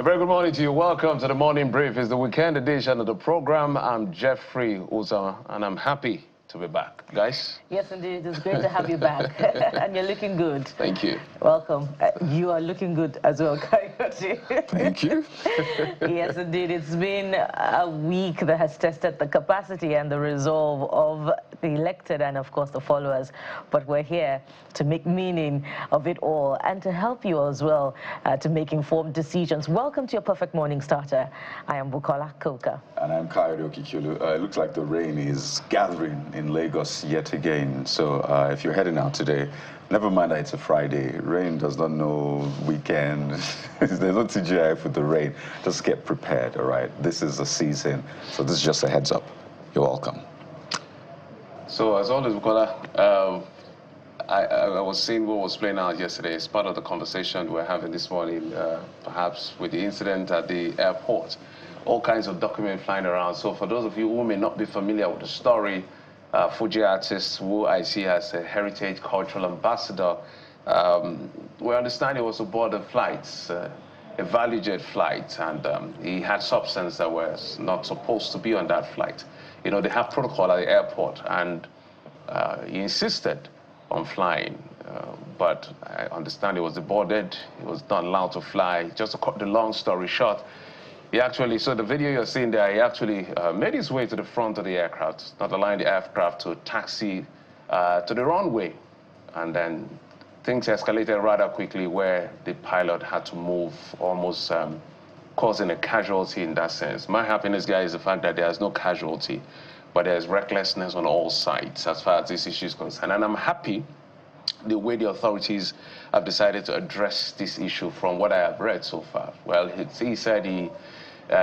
very good morning to you. Welcome to the Morning Brief. It's the weekend edition of the program. I'm Jeffrey Uza, and I'm happy to be back. Guys? Yes, indeed. It's great to have you back. And you're looking good. Thank you. Welcome. You are looking good as well, Coyote. Thank you. Yes, indeed. It's been a week that has tested the capacity and the resolve of the elected and, of course, the followers. But we're here to make meaning of it all and to help you as well to make informed decisions. Welcome to your Perfect Morning Starter. I am Bukola Koka. And I'm Coyote Okikulu. It looks like the rain is gathering in Lagos yet again. So if you're heading out today, never mind that it's a Friday. Rain does not know weekend. There's no TGI for the rain. Just get prepared, all right? This is the season. So this is just a heads up. You're welcome. So as always, Bukola, I was seeing what was playing out yesterday. It's part of the conversation we're having this morning, perhaps with the incident at the airport. All kinds of documents flying around. So for those of you who may not be familiar with the story, Fuji artist, who I see as a heritage cultural ambassador, we understand he was aboard the flights, a ValueJet flight, and he had substance that was not supposed to be on that flight. You know, they have protocol at the airport, and he insisted on flying, but I understand he was deported. He was not allowed to fly. Just to cut the long story short, he actually, so the video you're seeing there, he actually made his way to the front of the aircraft, not allowing the aircraft to taxi to the runway. And then things escalated rather quickly where the pilot had to move, almost causing a casualty in that sense. My happiness, guys, is the fact that there's no casualty, but there's recklessness on all sides as far as this issue is concerned. And I'm happy the way the authorities have decided to address this issue from what I have read so far. Well, he said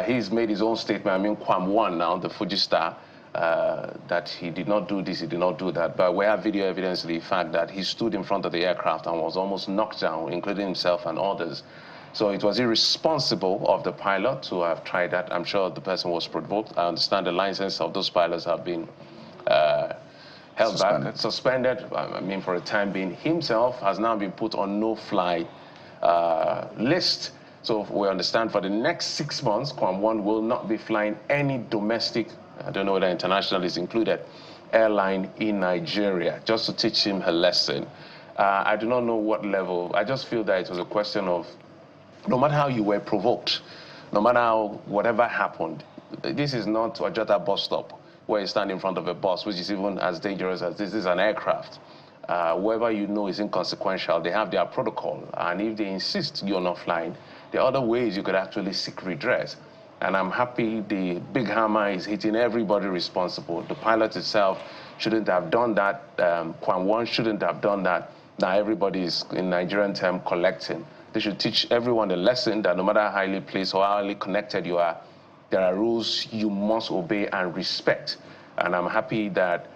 he's made his own statement. I mean, Kwam won now, the Fuji star, that he did not do this, he did not do that. But we have video evidence of the fact that he stood in front of the aircraft and was almost knocked down, including himself and others. So it was irresponsible of the pilot to have tried that. I'm sure the person was provoked. I understand the license of those pilots have been held back, suspended. I mean, for a time being, himself has now been put on no-fly list. So we understand for the next 6 months, Kwam will not be flying any domestic, I don't know whether international is included, airline in Nigeria, just to teach him a lesson. I do not know what level. I just feel that it was a question of, no matter how you were provoked, no matter how whatever happened, this is not Ojota bus stop where you stand in front of a bus, which is even as dangerous as this is an aircraft. Whoever you know is inconsequential. They have their protocol, and if they insist you're not flying, there are other ways you could actually seek redress. And I'm happy the big hammer is hitting everybody responsible. The pilot itself shouldn't have done that. Kwam shouldn't have done that. Now everybody is, in Nigerian term, collecting. They should teach everyone a lesson that no matter how highly placed or how highly connected you are, there are rules you must obey and respect. And I'm happy that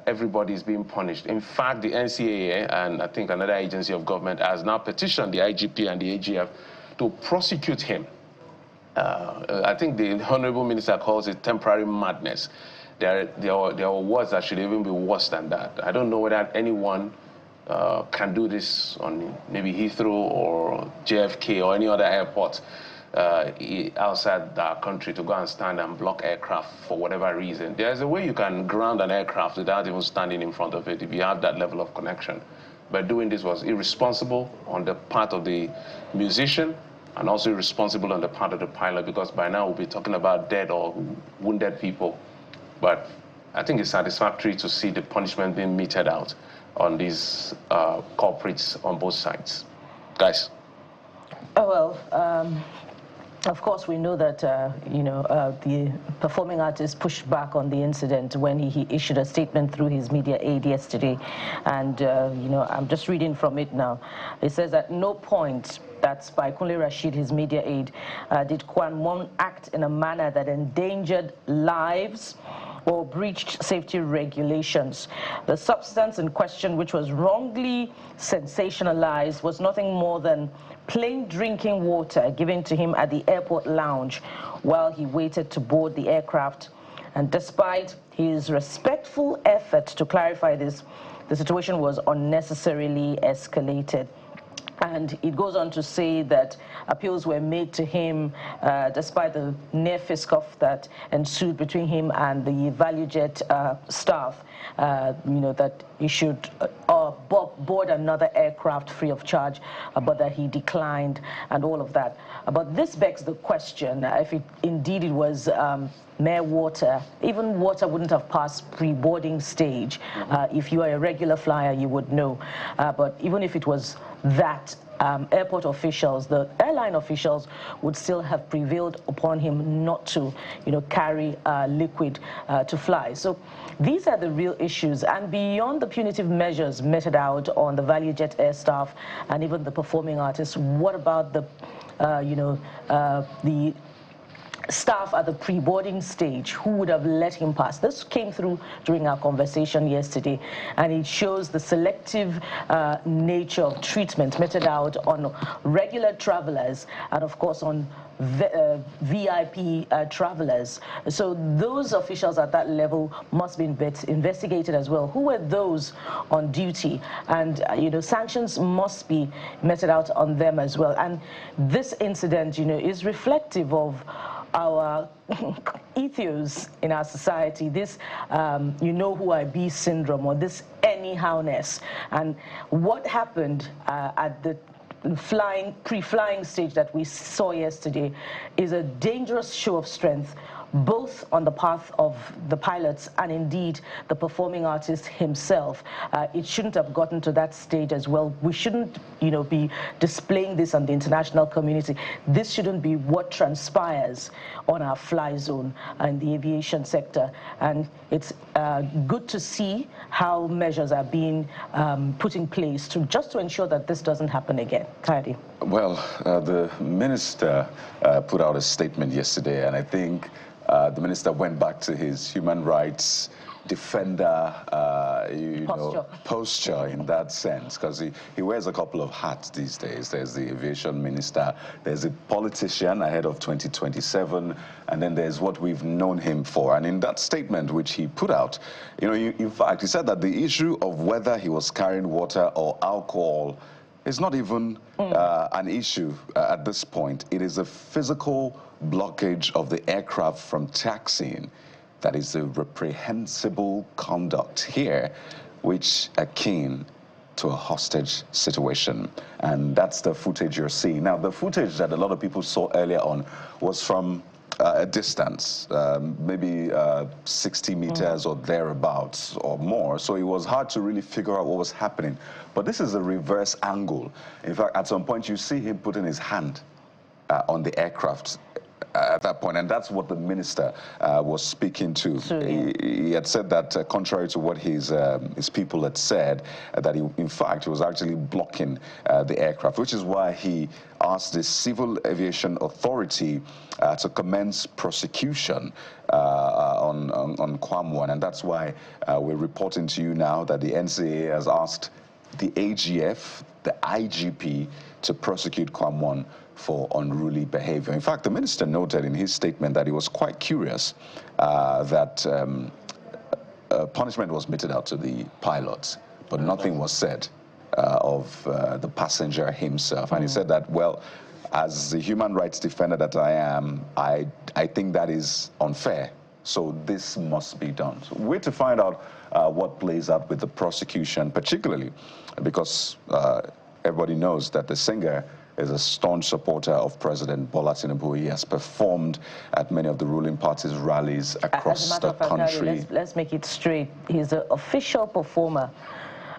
everybody is being punished. In fact, the NCAA and I think another agency of government has now petitioned the IGP and the AGF to prosecute him. I think the Honorable Minister calls it temporary madness. There are words that should even be worse than that. I don't know whether anyone can do this on maybe Heathrow or JFK or any other airport outside our country to go and stand and block aircraft for whatever reason. There's a way you can ground an aircraft without even standing in front of it if you have that level of connection. But doing this was irresponsible on the part of the musician and also irresponsible on the part of the pilot, because by now we'll be talking about dead or wounded people. But I think it's satisfactory to see the punishment being meted out on these culprits on both sides. Guys? Oh, well, of course, we know that, the performing artist pushed back on the incident when he issued a statement through his media aide yesterday. And, I'm just reading from it now. It says at no point, that's by Kunle Rashid, his media aide, did Kwam act in a manner that endangered lives or breached safety regulations. The substance in question, which was wrongly sensationalized, was nothing more than plain drinking water given to him at the airport lounge while he waited to board the aircraft. And despite his respectful effort to clarify this, the situation was unnecessarily escalated. And it goes on to say that appeals were made to him despite the near fist-off that ensued between him and the ValueJet staff, that he should board another aircraft free of charge, but that he declined and all of that. But this begs the question, if indeed it was mere water, even water wouldn't have passed pre-boarding stage. If you are a regular flyer, you would know. But even if it was that, airport officials, the airline officials, would still have prevailed upon him not to, carry liquid to fly. So these are the real issues. And beyond the punitive measures meted out on the ValueJet air staff and even the performing artists, what about the, the staff at the pre-boarding stage who would have let him pass? This came through during our conversation yesterday, and it shows the selective nature of treatment meted out on regular travelers and, of course, on VIP travelers. So those officials at that level must be investigated as well. Who were those on duty? And, sanctions must be meted out on them as well. And this incident, is reflective of our ethos in our society, this you know who I be syndrome, or this anyhowness. And what happened at the pre-flying stage that we saw yesterday is a dangerous show of strength, both on the path of the pilots and indeed the performing artist himself. It shouldn't have gotten to that stage as well. We shouldn't, be displaying this on the international community. This shouldn't be what transpires on our fly zone and the aviation sector. And it's good to see how measures are being put in place just to ensure that this doesn't happen again. Kayode. Well, the minister put out a statement yesterday, and I think the minister went back to his human rights defender posture in that sense, because he wears a couple of hats these days. There's the aviation minister, there's a politician ahead of 2027, and then there's what we've known him for. And in that statement which he put out, in fact, he said that the issue of whether he was carrying water or alcohol is not even an issue at this point. It is a physical blockage of the aircraft from taxiing that is a reprehensible conduct here, which akin to a hostage situation. And that's the footage you're seeing. Now, the footage that a lot of people saw earlier on was from a distance, maybe 60 meters or thereabouts or more. So it was hard to really figure out what was happening. But this is a reverse angle. In fact, at some point, you see him putting his hand on the aircraft at that point, and that's what the minister was speaking to. He had said that, contrary to what his people had said, that in fact, he was actually blocking the aircraft, which is why he asked the Civil Aviation Authority to commence prosecution on Kwam 1, and that's why we're reporting to you now that the NCA has asked the AGF, the IGP, to prosecute Kwam 1 for unruly behavior. In fact, the minister noted in his statement that he was quite curious that punishment was meted out to the pilots, but nothing was said of the passenger himself. And he said that, well, as the human rights defender that I am, I think that is unfair. So this must be done. So we're to find out what plays out with the prosecution, particularly because everybody knows that the singer is a staunch supporter of President Bola Tinubu. He has performed at many of the ruling party's rallies across the country. Let's make it straight. He's an official performer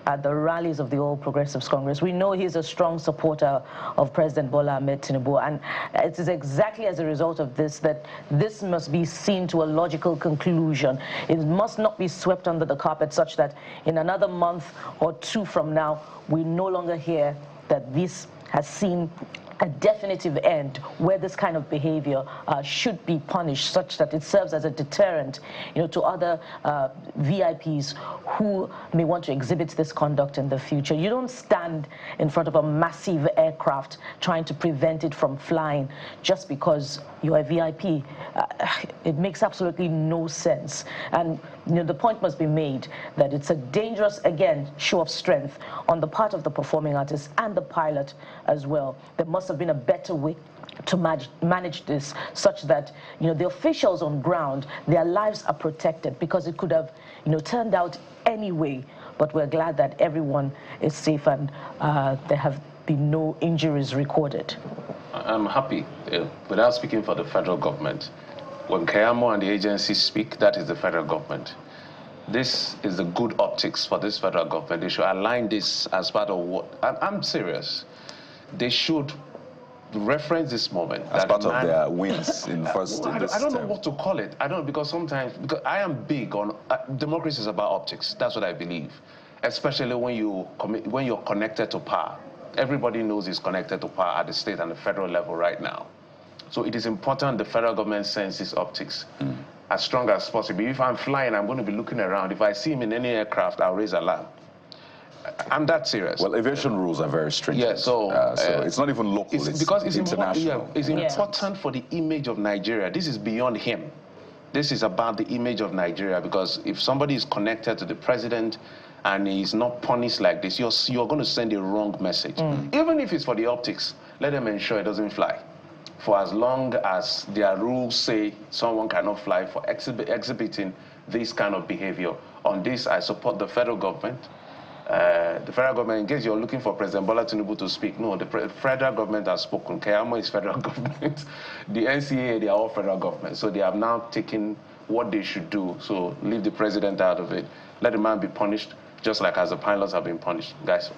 at the rallies of the All Progressives Congress. We know he's a strong supporter of President Bola Ahmed Tinubu, and it is exactly as a result of this that this must be seen to a logical conclusion. It must not be swept under the carpet such that in another month or two from now, we no longer hear that this has seen a definitive end where this kind of behavior should be punished, such that it serves as a deterrent, to other VIPs who may want to exhibit this conduct in the future. You don't stand in front of a massive aircraft trying to prevent it from flying just because you're a VIP. It makes absolutely no sense. And the point must be made that it's a dangerous, again, show of strength on the part of the performing artist and the pilot as well. There must have been a better way to manage this, such that the officials on ground, their lives are protected, because it could have turned out anyway. But we're glad that everyone is safe and there have been no injuries recorded. I'm happy, without speaking for the federal government. When Kayamo and the agencies speak, that is the federal government. This is the good optics for this federal government. They should align this as part of what... I'm serious. They should reference this moment. As part of their wins in first in this I don't know term. what to call it. I don't know, because sometimes... Because I am big on... democracy is about optics. That's what I believe. Especially when you're connected to power. Everybody knows it's connected to power at the state and the federal level right now. So it is important the federal government sends its optics as strong as possible. If I'm flying, I'm going to be looking around. If I see him in any aircraft, I'll raise alarm. I'm that serious. Well, aviation rules are very stringent. Yeah, so it's not even local, it's international. It's important for the image of Nigeria. This is beyond him. This is about the image of Nigeria, because if somebody is connected to the president and he's not punished like this, you're going to send a wrong message. Even if it's for the optics, let them ensure it doesn't fly. For as long as their rules say someone cannot fly for exhibiting this kind of behavior. On this, I support the federal government. The federal government, in case you're looking for President Bola Tinubu to speak, no, the federal government has spoken. Kayamo is federal government. The NCAA, they are all federal government. So they have now taken what they should do. So leave the president out of it. Let the man be punished, just like as the pilots have been punished. Guys.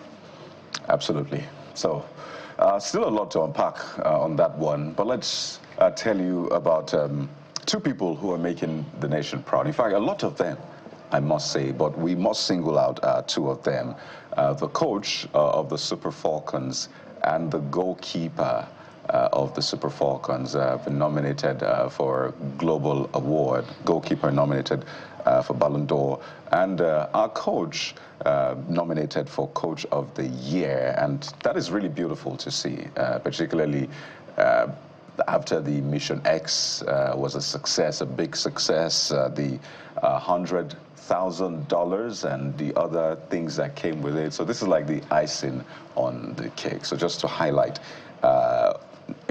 Absolutely. So still a lot to unpack on that one. But let's tell you about two people who are making the nation proud. In fact, a lot of them, I must say, but we must single out two of them. The coach of the Super Falcons and the goalkeeper of the Super Falcons been nominated for Global Award. Goalkeeper nominated for Ballon d'Or, and our coach nominated for Coach of the Year. And that is really beautiful to see, particularly after the Mission X was a success, a big success, the $100,000 and the other things that came with it. So this is like the icing on the cake. So just to highlight a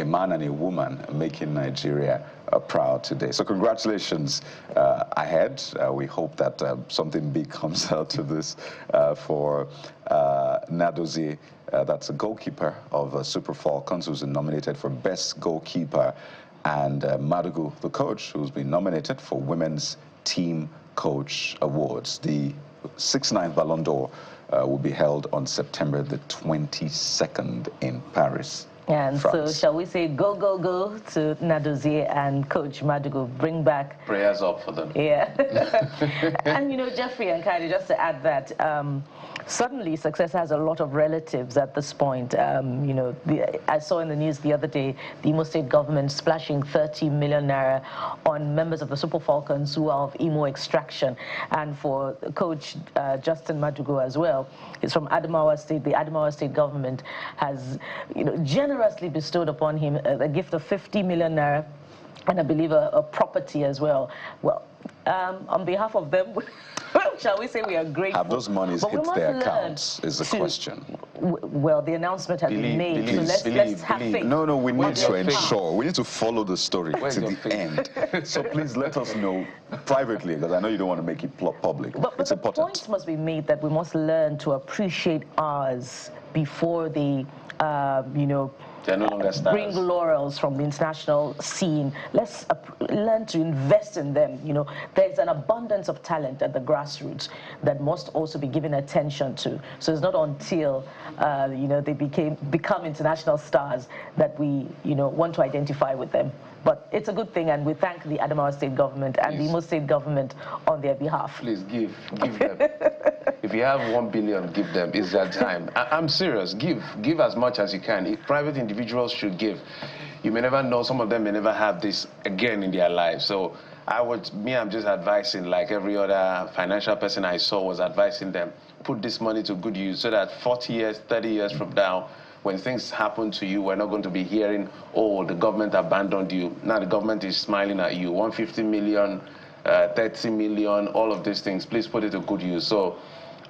man and a woman making Nigeria proud today. So congratulations ahead. We hope that something big comes out of this for Nadozie. That's a goalkeeper of Super Falcons, who's been nominated for Best Goalkeeper, and Madugu, the coach, who's been nominated for Women's Team Coach Awards. The 69th Ballon d'Or will be held on September the 22nd in Paris. And France. so shall we say go, go, go to Nadozie and Coach Madugu, bring back... Prayers up for them. Yeah. And, Jeffrey and Kylie, just to add that, suddenly success has a lot of relatives at this point. I saw in the news the other day, the Imo State government splashing 30 million naira on members of the Super Falcons who are of Imo extraction. And for Coach Justin Madugu as well, he's from Adamawa State. The Adamawa State government has, generously bestowed upon him a gift of 50 million naira and I believe a property as well. Well, on behalf of them, shall we say we are grateful. Have those monies hit their accounts is the question. Well, the announcement has been made, so let's have faith. No, we need to ensure. We need to follow the story to the end. So please let us know privately, because I know you don't want to make it public. But it's important. The point must be made that we must learn to appreciate ours before the, they're no longer stars. Bring laurels from the international scene. Let's learn to invest in them. There's an abundance of talent at the grassroots that must also be given attention to. So it's not until they become international stars that we want to identify with them. But it's a good thing, and we thank the Adamawa State government and the Imo State government on their behalf. Please give them. If you have 1 billion, give them. It's their time. I'm serious. Give as much as you can. If private individuals should give, you may never know. Some of them may never have this again in their lives. So I'm just advising, like every other financial person I saw was advising them, put this money to good use so that 40 years, 30 years from now, when things happen to you, we're not going to be hearing, oh, the government abandoned you. Now the government is smiling at you. 150 million 30 million, all of these things, please put it to good use. So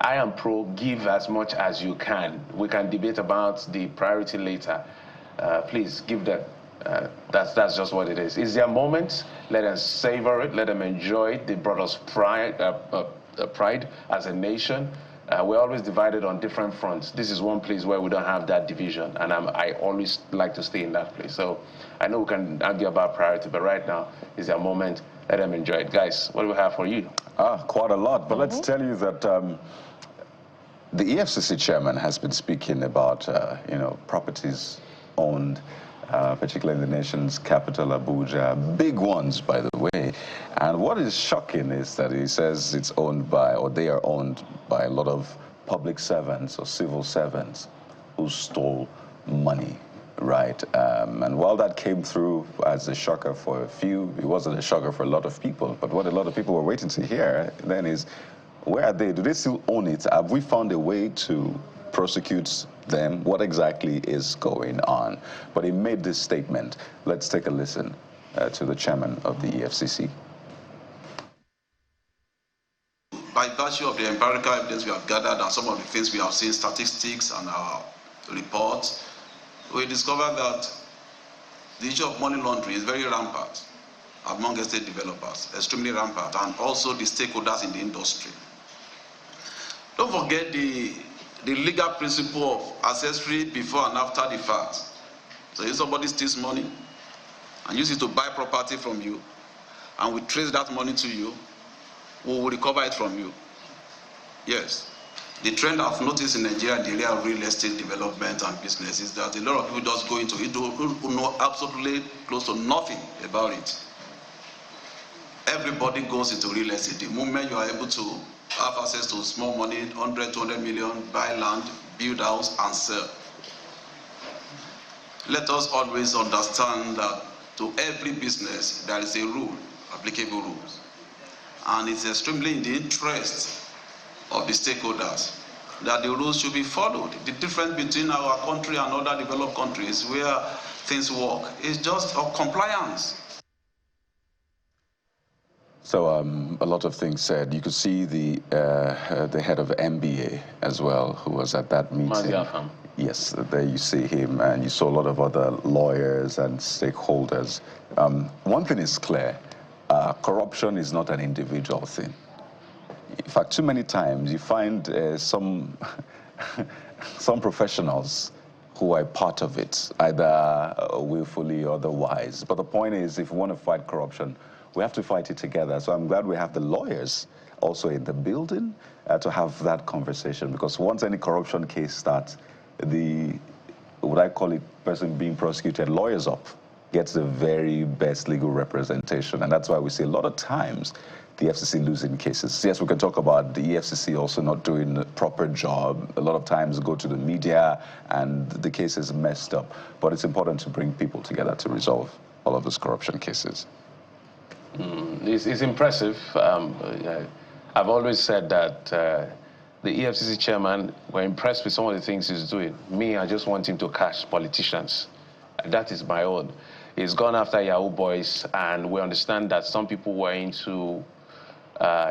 I am pro, give as much as you can. We can debate about the priority later. Please give them. That's just what it is. It's their moment. Let them savor it. Let them enjoy it. They brought us pride as a nation. We're always divided on different fronts. This is one place where we don't have that division, and I always like to stay in that place. So I know we can argue about priority, but right now is their moment. Let them enjoy it. Guys, what do we have for you? Quite a lot, but let's tell you that the EFCC chairman has been speaking about, properties owned, particularly in the nation's capital, Abuja, big ones, by the way. And what is shocking is that he says it's owned by, or they are owned by a lot of public servants or civil servants who stole money, right? And while that came through as a shocker for a few, it wasn't a shocker for a lot of people. But what a lot of people were waiting to hear then is, where are they? Do they still own it? Have we found a way to prosecute them? What exactly is going on? But he made this statement. Let's take a listen to the chairman of the EFCC. By virtue of the empirical evidence we have gathered and some of the things we have seen, statistics and our reports, we discovered that the issue of money laundering is very rampant among estate developers, extremely rampant, and also the stakeholders in the industry. Don't forget the legal principle of accessory before and after the fact. So if somebody steals money and uses it to buy property from you, and we trace that money to you, we will recover it from you. Yes. The trend I've noticed in Nigeria, the area of real estate development and business, is that a lot of people just go into it who know absolutely close to nothing about it. Everybody goes into real estate. The moment you are able to have access to small money, 100, 200 million, buy land, build house, and sell. Let us always understand that to every business, there is a rule, applicable rules. And it's extremely in the interest of the stakeholders that the rules should be followed. The difference between our country and other developed countries where things work is just of compliance. So a lot of things said. You could see the head of MBA as well, who was at that meeting. Yes, there you see him, and you saw a lot of other lawyers and stakeholders. One thing is clear, corruption is not an individual thing. In fact, too many times you find some professionals who are part of it, either willfully or otherwise. But the point is, if we want to fight corruption, we have to fight it together. So I'm glad we have the lawyers also in the building to have that conversation, because once any corruption case starts, what I call it, person being prosecuted, lawyers up, gets the very best legal representation. And that's why we see a lot of times the FCC losing cases. Yes, we can talk about the EFCC also not doing a proper job. A lot of times go to the media and the case is messed up. But it's important to bring people together to resolve all of those corruption cases. It's impressive. I've always said that the EFCC chairman, we're impressed with some of the things he's doing. Me, I just want him to catch politicians. That is my own. He's gone after Yahoo boys, and we understand that some people were into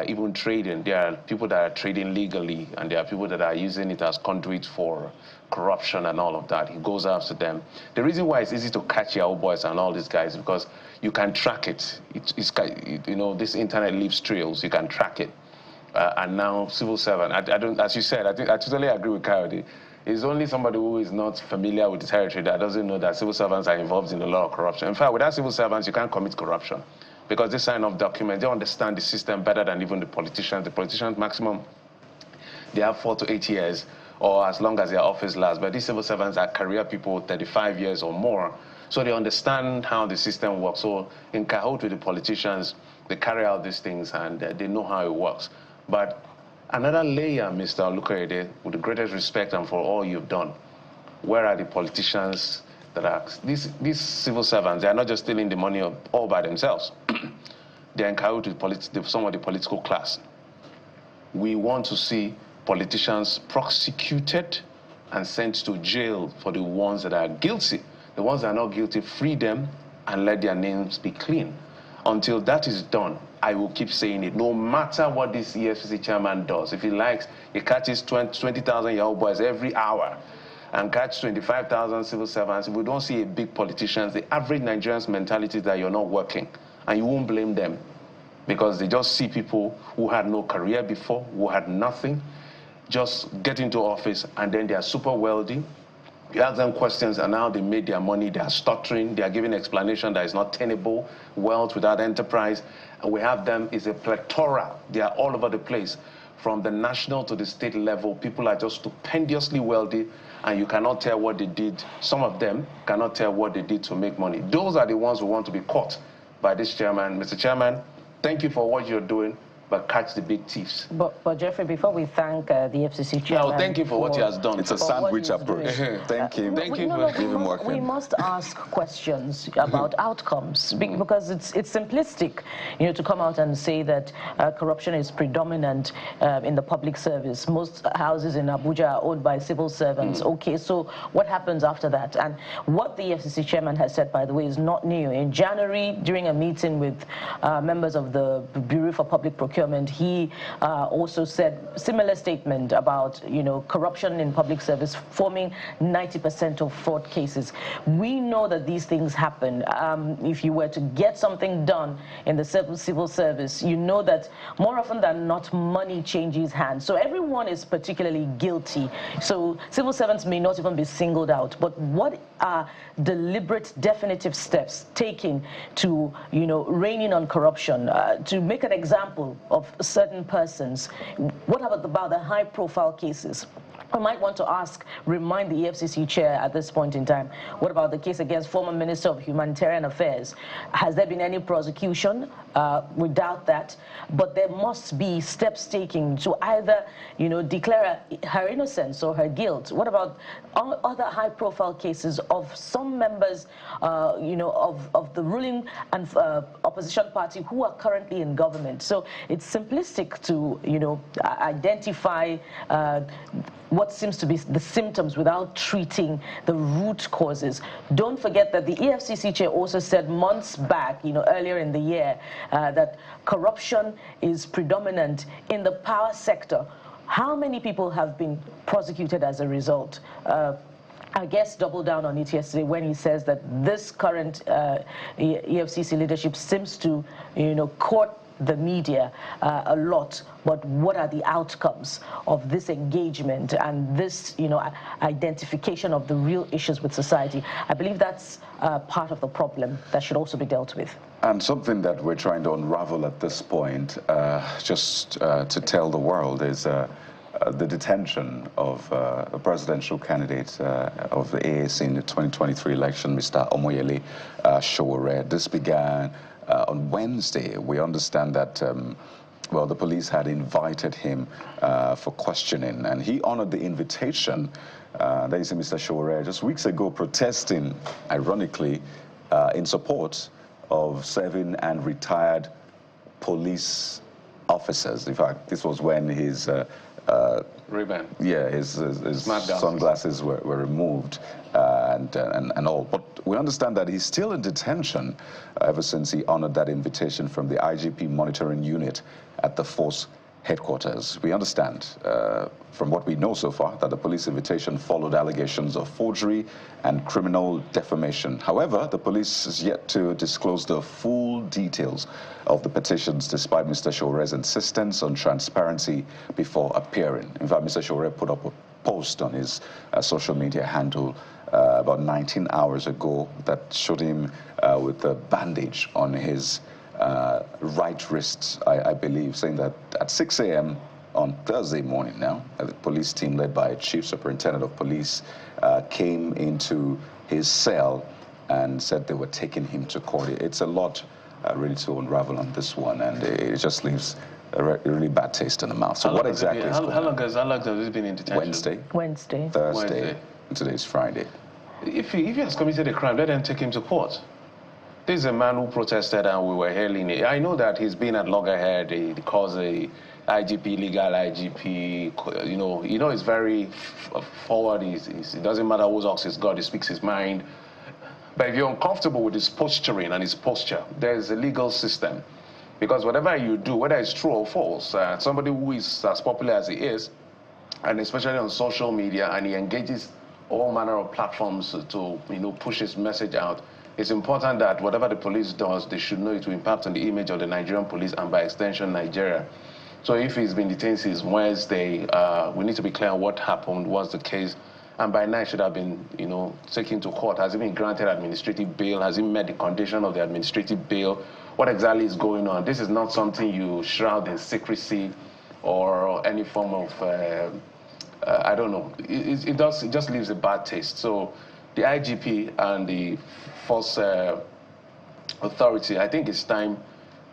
even trading. There are people that are trading legally, and there are people that are using it as conduit for corruption and all of that. He goes after them. The reason why it's easy to catch Yahoo boys and all these guys is because you can track it. This internet leaves trails. You can track it. And now civil servant, I don't, as you said, I totally agree with Coyote. It's only somebody who is not familiar with the territory that doesn't know that civil servants are involved in a lot of corruption. In fact, without civil servants, you can't commit corruption, because they sign off documents. They understand the system better than even the politicians. The politicians, maximum, they have 4 to 8 years, or as long as their office lasts. But these civil servants are career people, 35 years or more. So they understand how the system works. So in cahoot with the politicians, they carry out these things and they know how it works. But another layer, Mr. Olukoyede, with the greatest respect and for all you've done, where are the politicians that are, these civil servants, they are not just stealing the money all by themselves. They are in cahoot with some of the political class. We want to see politicians prosecuted and sent to jail for the ones that are guilty. The ones that are not guilty, free them and let their names be clean. Until that is done, I will keep saying it. No matter what this EFCC chairman does, if he likes, he catches 20,000 Yahoo boys every hour and catch 25,000 civil servants. If we don't see a big politicians, the average Nigerian's mentality is that you're not working, and you won't blame them because they just see people who had no career before, who had nothing, just get into office, and then they are super wealthy. You ask them questions, and now they made their money, they are stuttering, they are giving explanation that is not tenable, wealth without enterprise, and we have them, it's a plethora, they are all over the place. From the national to the state level, people are just stupendously wealthy, and you cannot tell what they did. Some of them cannot tell what they did to make money. Those are the ones who want to be caught by this chairman. Mr. Chairman, thank you for what you're doing, but catch the big thieves. But Jeffrey, before we thank the FCC chairman... No, thank you for what he has done. It's a sandwich approach. Thank you. We must ask questions about outcomes, because it's simplistic, to come out and say that corruption is predominant in the public service. Most houses in Abuja are owned by civil servants. Okay, so what happens after that? And what the FCC chairman has said, by the way, is not new. In January, during a meeting with members of the Bureau for Public Procurement, he also said similar statement about corruption in public service forming 90% of fraud cases. We know that these things happen. If you were to get something done in the civil service, you know that more often than not money changes hands. So everyone is particularly guilty. So civil servants may not even be singled out. But what are deliberate, definitive steps taken to rein in on corruption? To make an example of certain persons, what about the high-profile cases? I might want to remind the EFCC chair at this point in time, what about the case against former Minister of Humanitarian Affairs? Has there been any prosecution? We doubt that. But there must be steps taken to either, declare her innocence or her guilt. What about other high-profile cases of some members, of the ruling and opposition party who are currently in government? So it's simplistic to, identify what seems to be the symptoms without treating the root causes. Don't forget that the EFCC chair also said months back, earlier in the year, that corruption is predominant in the power sector. How many people have been prosecuted as a result? I guess doubled down on it yesterday when he says that this current EFCC leadership seems to, court the media a lot, but what are the outcomes of this engagement and this, identification of the real issues with society? I believe that's part of the problem that should also be dealt with. And something that we're trying to unravel at this point, just to tell the world, is the detention of a presidential candidate of the AAC in the 2023 election, Mr. Omoyele Sowore. This began on Wednesday. We understand that, the police had invited him for questioning, and he honored the invitation. There you see Mr. Sowore just weeks ago protesting, ironically, in support of serving and retired police officers. In fact, this was when his Ray-Ban. Yeah, his sunglasses were removed and all. But we understand that he's still in detention ever since he honored that invitation from the IGP monitoring unit at the force headquarters. We understand from what we know so far that the police invitation followed allegations of forgery and criminal defamation. However, the police is yet to disclose the full details of the petitions, despite Mr. Sowore's insistence on transparency before appearing. In fact, Mr. Sowore put up a post on his social media handle about 19 hours ago that showed him with a bandage on his right wrist, I believe, saying that at 6 a.m. on Thursday morning now, the police team led by Chief Superintendent of Police came into his cell and said they were taking him to court. It's a lot really to unravel on this one, and it just leaves a really bad taste in the mouth. So what exactly is going on? How long has this been in detention? Wednesday. Thursday. And today's Friday. If he has committed a crime, let them take him to court. This is a man who protested and we were hailing it. I know that he's been at loggerhead. He calls a IGP, legal IGP, he's very forward. It doesn't matter whose ox he's got, he speaks his mind. But if you're uncomfortable with his posturing and his posture, there's a legal system. Because whatever you do, whether it's true or false, somebody who is as popular as he is, and especially on social media, and he engages all manner of platforms to push his message out, it's important that whatever the police does, they should know it will impact on the image of the Nigerian police and by extension Nigeria. So if he's been detained since Wednesday, we need to be clear on what happened, what's the case, and by now should have been taken to court. Has he been granted administrative bail? Has he met the condition of the administrative bail? What exactly is going on? This is not something you shroud in secrecy or any form of I don't know. It just leaves a bad taste. So the IGP and the Force Authority, I think it's time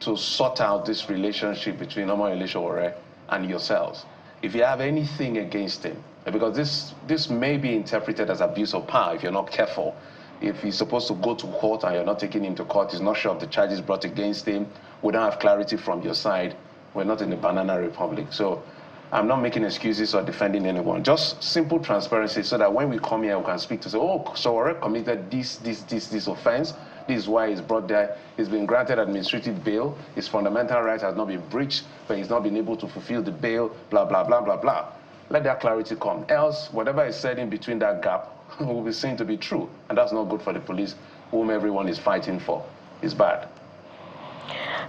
to sort out this relationship between Omoyele Sowore and yourselves. If you have anything against him, because this may be interpreted as abuse of power if you're not careful. If he's supposed to go to court and you're not taking him to court, he's not sure of the charges brought against him, we don't have clarity from your side, we're not in a banana republic. So I'm not making excuses or defending anyone, just simple transparency so that when we come here, we can speak to say, oh, Sowore committed this offense. This is why he's brought there. He's been granted administrative bail. His fundamental rights has not been breached, but he's not been able to fulfill the bail, blah, blah, blah, blah, blah. Let that clarity come. Else, whatever is said in between that gap will be seen to be true. And that's not good for the police, whom everyone is fighting for. It's bad.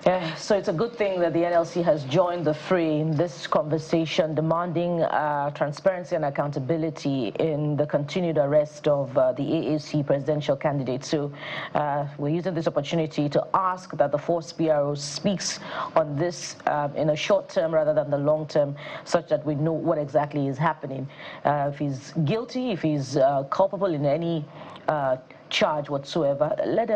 Yeah, so it's a good thing that the NLC has joined the fray in this conversation, demanding transparency and accountability in the continued arrest of the AAC presidential candidate. So we're using this opportunity to ask that the Force Bureau speaks on this in a short term rather than the long term, such that we know what exactly is happening. If he's guilty, if he's culpable in any charge whatsoever, let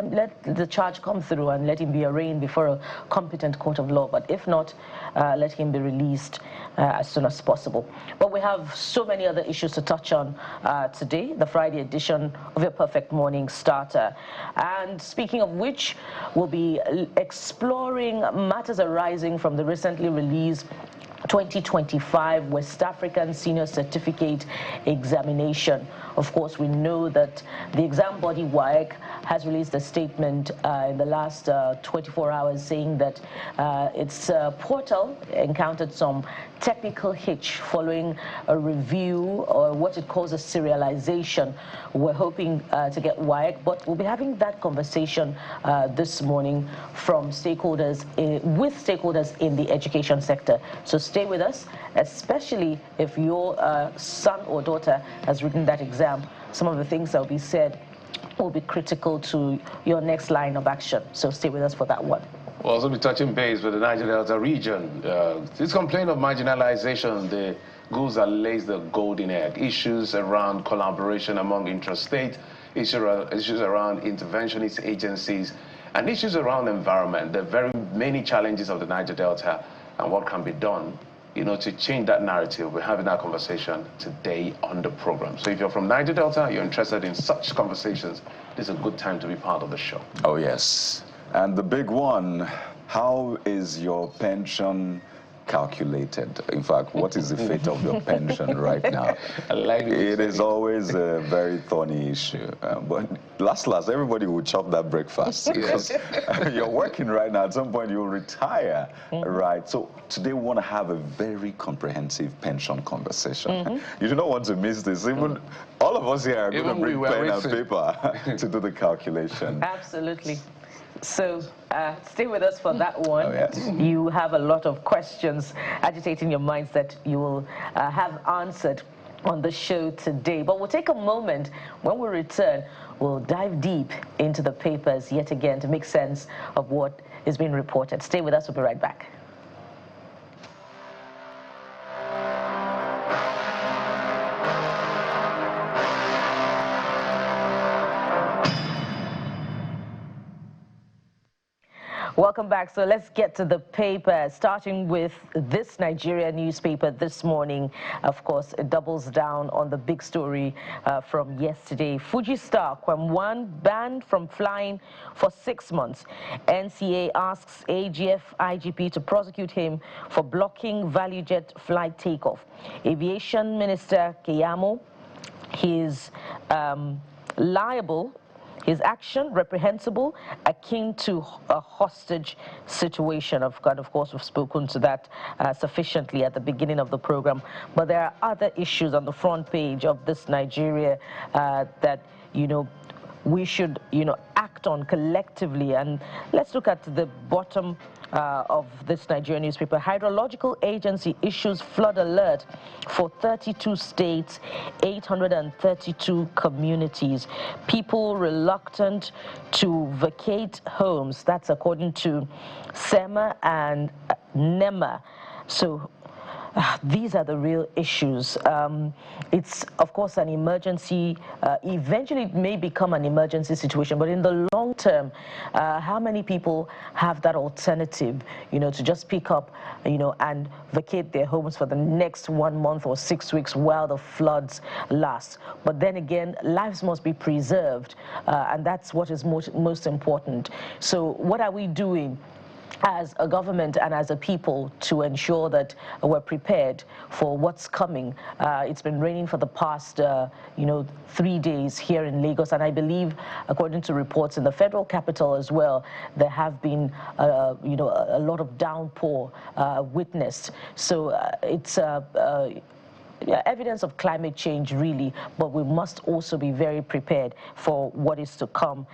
the charge come through and let him be arraigned before a competent court of law. But if not, let him be released as soon as possible. But we have so many other issues to touch on today, the Friday edition of your Perfect Morning Starter. And speaking of which, we'll be exploring matters arising from the recently released 2025 West African Senior Certificate Examination. Of course, we know that the exam body WAEC has released a statement in the last 24 hours saying that its portal encountered some technical hitch following a review or what it calls a serialization. We're hoping to get WAEC, but we'll be having that conversation this morning from stakeholders, with stakeholders in the education sector. So stay with us, especially if your son or daughter has written that exam. Some of the things that will be said will be critical to your next line of action. So stay with us for that one. We'll also be touching base with the Niger Delta region. This complaint of marginalization, the goose that lays the golden egg, issues around collaboration among intrastate, issues around interventionist agencies, and issues around environment. There are very many challenges of the Niger Delta and what can be done to change that narrative. We're having that conversation today on the program. So if you're from Niger Delta, you're interested in such conversations, this is a good time to be part of the show. Oh, yes. And the big one, how is your pension calculated? In fact, what is the fate of your pension right now? It is always a very thorny issue. But last, everybody will chop that breakfast. Because you're working right now. At some point, you'll retire, right? So today, we want to have a very comprehensive pension conversation. You do not want to miss this. Even all of us here are going to bring pen and paper to do the calculation. Absolutely. So stay with us for that one. Oh, yes. You have a lot of questions agitating your minds that you will have answered on the show today. But we'll take a moment. When we return, we'll dive deep into the papers yet again to make sense of what is being reported. Stay with us. We'll be right back. Welcome back. So let's get to the paper, starting with this Nigeria newspaper this morning. Of course, it doubles down on the big story from yesterday. Fuji star Kwam banned from flying for 6 months. NCA asks AGF IGP to prosecute him for blocking ValueJet flight takeoff. Aviation Minister Keyamo, he is liable His action, reprehensible, akin to a hostage situation. Of course, we've spoken to that sufficiently at the beginning of the program. But there are other issues on the front page of this Nigeria that, we should, act on collectively. And let's look at the bottom of this Nigerian newspaper. Hydrological Agency issues flood alert for 32 states, 832 communities. People reluctant to vacate homes. That's according to SEMA and NEMA. So these are the real issues. It's, of course, an emergency. Eventually, it may become an emergency situation, but in the long term, how many people have that alternative, to just pick up, and vacate their homes for the next 1 month or 6 weeks while the floods last? But then again, lives must be preserved, and that's what is most important. So what are we doing as a government and as a people to ensure that we're prepared for what's coming? It's been raining for the past, 3 days here in Lagos, and I believe, according to reports in the federal capital as well, there have been, a lot of downpour witnessed. So it's evidence of climate change, really, but we must also be very prepared for what is to come,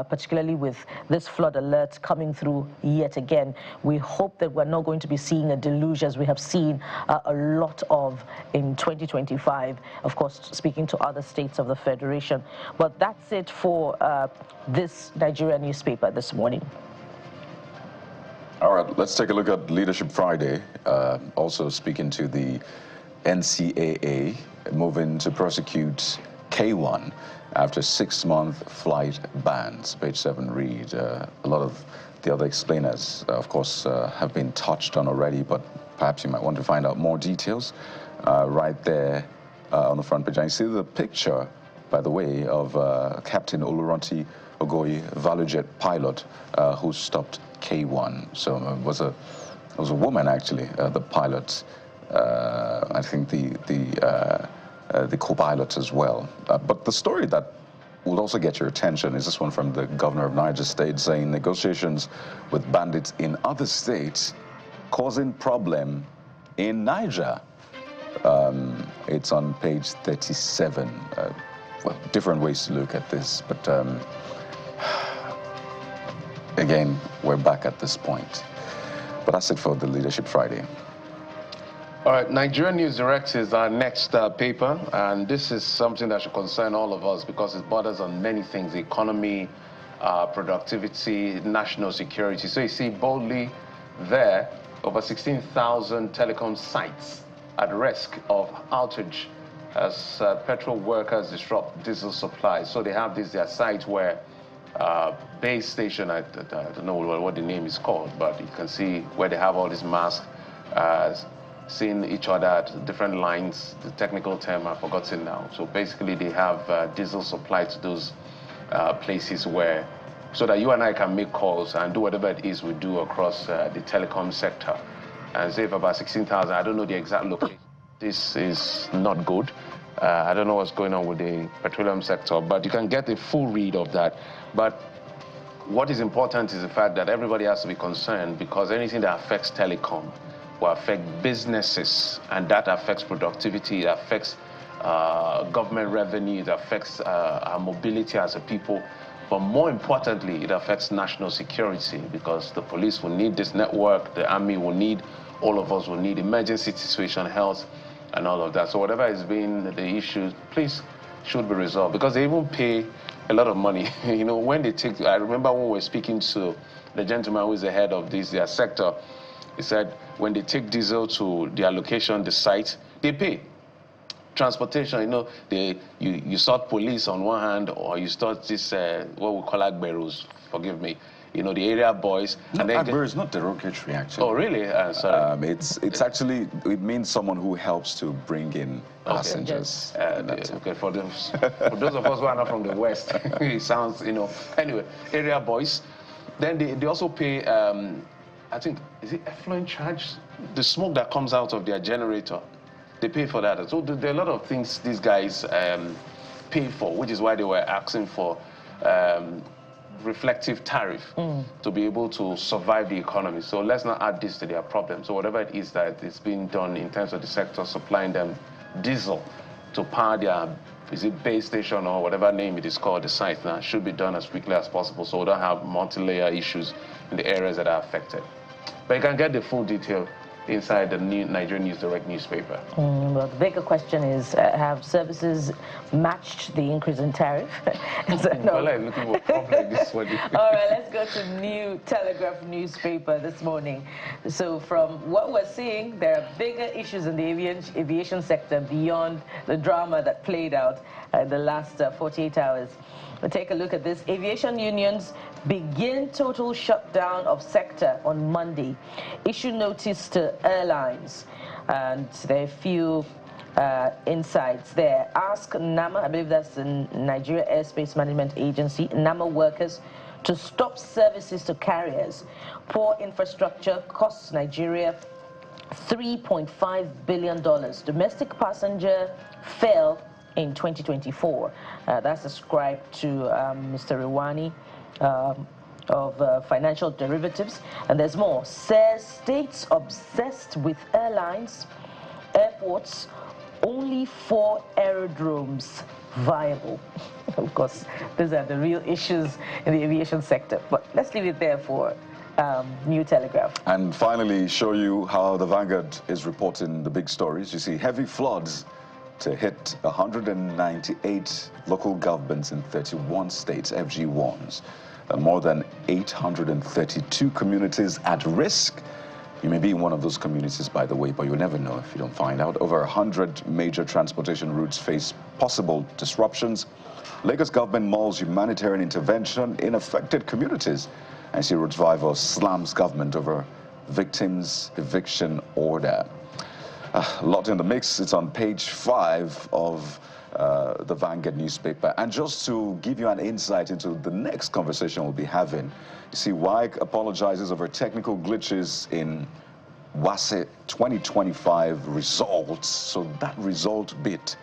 particularly with this flood alert coming through yet again. We hope that we're not going to be seeing a deluge as we have seen a lot of in 2025, of course, speaking to other states of the Federation. But that's it for this Nigerian newspaper this morning. All right, let's take a look at Leadership Friday, also speaking to the NCAA moving to prosecute K1 after 6-month flight bans. Page 7 read. A lot of the other explainers, of course, have been touched on already, but perhaps you might want to find out more details right there on the front page. And you see the picture, by the way, of Captain Oluranti Ogoyi, Valuejet pilot, who stopped K1. So it was a woman, actually, the pilot. I think the co-pilot as well. But the story that will also get your attention is this one from the governor of Niger State, saying negotiations with bandits in other states causing problem in Niger. It's on page 37. Well, different ways to look at this, but again, we're back at this point. But that's it for the Leadership Friday. All right, Nigerian News Direct is our next paper, and this is something that should concern all of us because it borders on many things: the economy, productivity, national security. So you see boldly there, over 16,000 telecom sites at risk of outage as petrol workers disrupt diesel supply. So they have their sites where base station, I don't know what the name is called, but you can see where they have all these masks, seeing each other at different lines. The technical term I've forgotten now. So basically they have diesel supply to those places where, so that you and I can make calls and do whatever it is we do across the telecom sector. And save about 16,000, I don't know the exact location. This is not good. I don't know what's going on with the petroleum sector, but you can get a full read of that. But what is important is the fact that everybody has to be concerned, because anything that affects telecom will affect businesses, and that affects productivity, it affects government revenue, it affects our mobility as a people. But more importantly, it affects national security, because the police will need this network, the army will need, all of us will need emergency situation, health, and all of that. So whatever has been the issue, please, should be resolved, because they even pay a lot of money. When they take, I remember when we were speaking to the gentleman who is the head of their sector, he said when they take diesel to their location, the site, they pay. Transportation, you sort police on one hand, or you start this, what we call agberos, forgive me, the area boys. No, agberos is not derogatory, actually. Oh, really? Sorry. It's actually, it means someone who helps to bring in passengers. Okay, for those of us who are not from the West, it sounds, Anyway, area boys. Then they also pay, I think, is it effluent charge? The smoke that comes out of their generator, they pay for that. So there are a lot of things these guys pay for, which is why they were asking for reflective tariff to be able to survive the economy. So let's not add this to their problem. So whatever it is that is being done in terms of the sector supplying them diesel to power their, is it base station or whatever name it is called, the site now, should be done as quickly as possible so we don't have multi-layer issues in the areas that are affected. But you can get the full detail inside the new Nigerian News Direct newspaper. Well, the bigger question is, have services matched the increase in tariff? Well, I'm looking for a problem like this one. All right, let's go to New Telegraph newspaper this morning. So from what we're seeing, there are bigger issues in the aviation sector beyond the drama that played out the last 48 hours. We'll take a look at this. Aviation unions begin total shutdown of sector on Monday. Issue notice to airlines. And there are a few insights there. Ask NAMA, I believe that's the Nigeria Airspace Management Agency, NAMA workers to stop services to carriers. Poor infrastructure costs Nigeria $3.5 billion. Domestic passenger fell in 2024. That's ascribed to Mr. Rewani of financial derivatives. And there's more. Says states obsessed with airlines, airports, only 4 aerodromes viable. Of course, these are the real issues in the aviation sector. But let's leave it there for New Telegraph. And finally, show you how the Vanguard is reporting the big stories. You see heavy floods to hit 198 local governments in 31 states, FG warns. More than 832 communities at risk. You may be in one of those communities, by the way, but you'll never know if you don't find out. Over 100 major transportation routes face possible disruptions. Lagos government mulls humanitarian intervention in affected communities. And see Road Survivor slams government over victims' eviction order. A lot in the mix. It's on page 5 of the Vanguard newspaper. And just to give you an insight into the next conversation we'll be having, you see, WASSCE apologizes over technical glitches in WASSCE 2025 results. So that result bit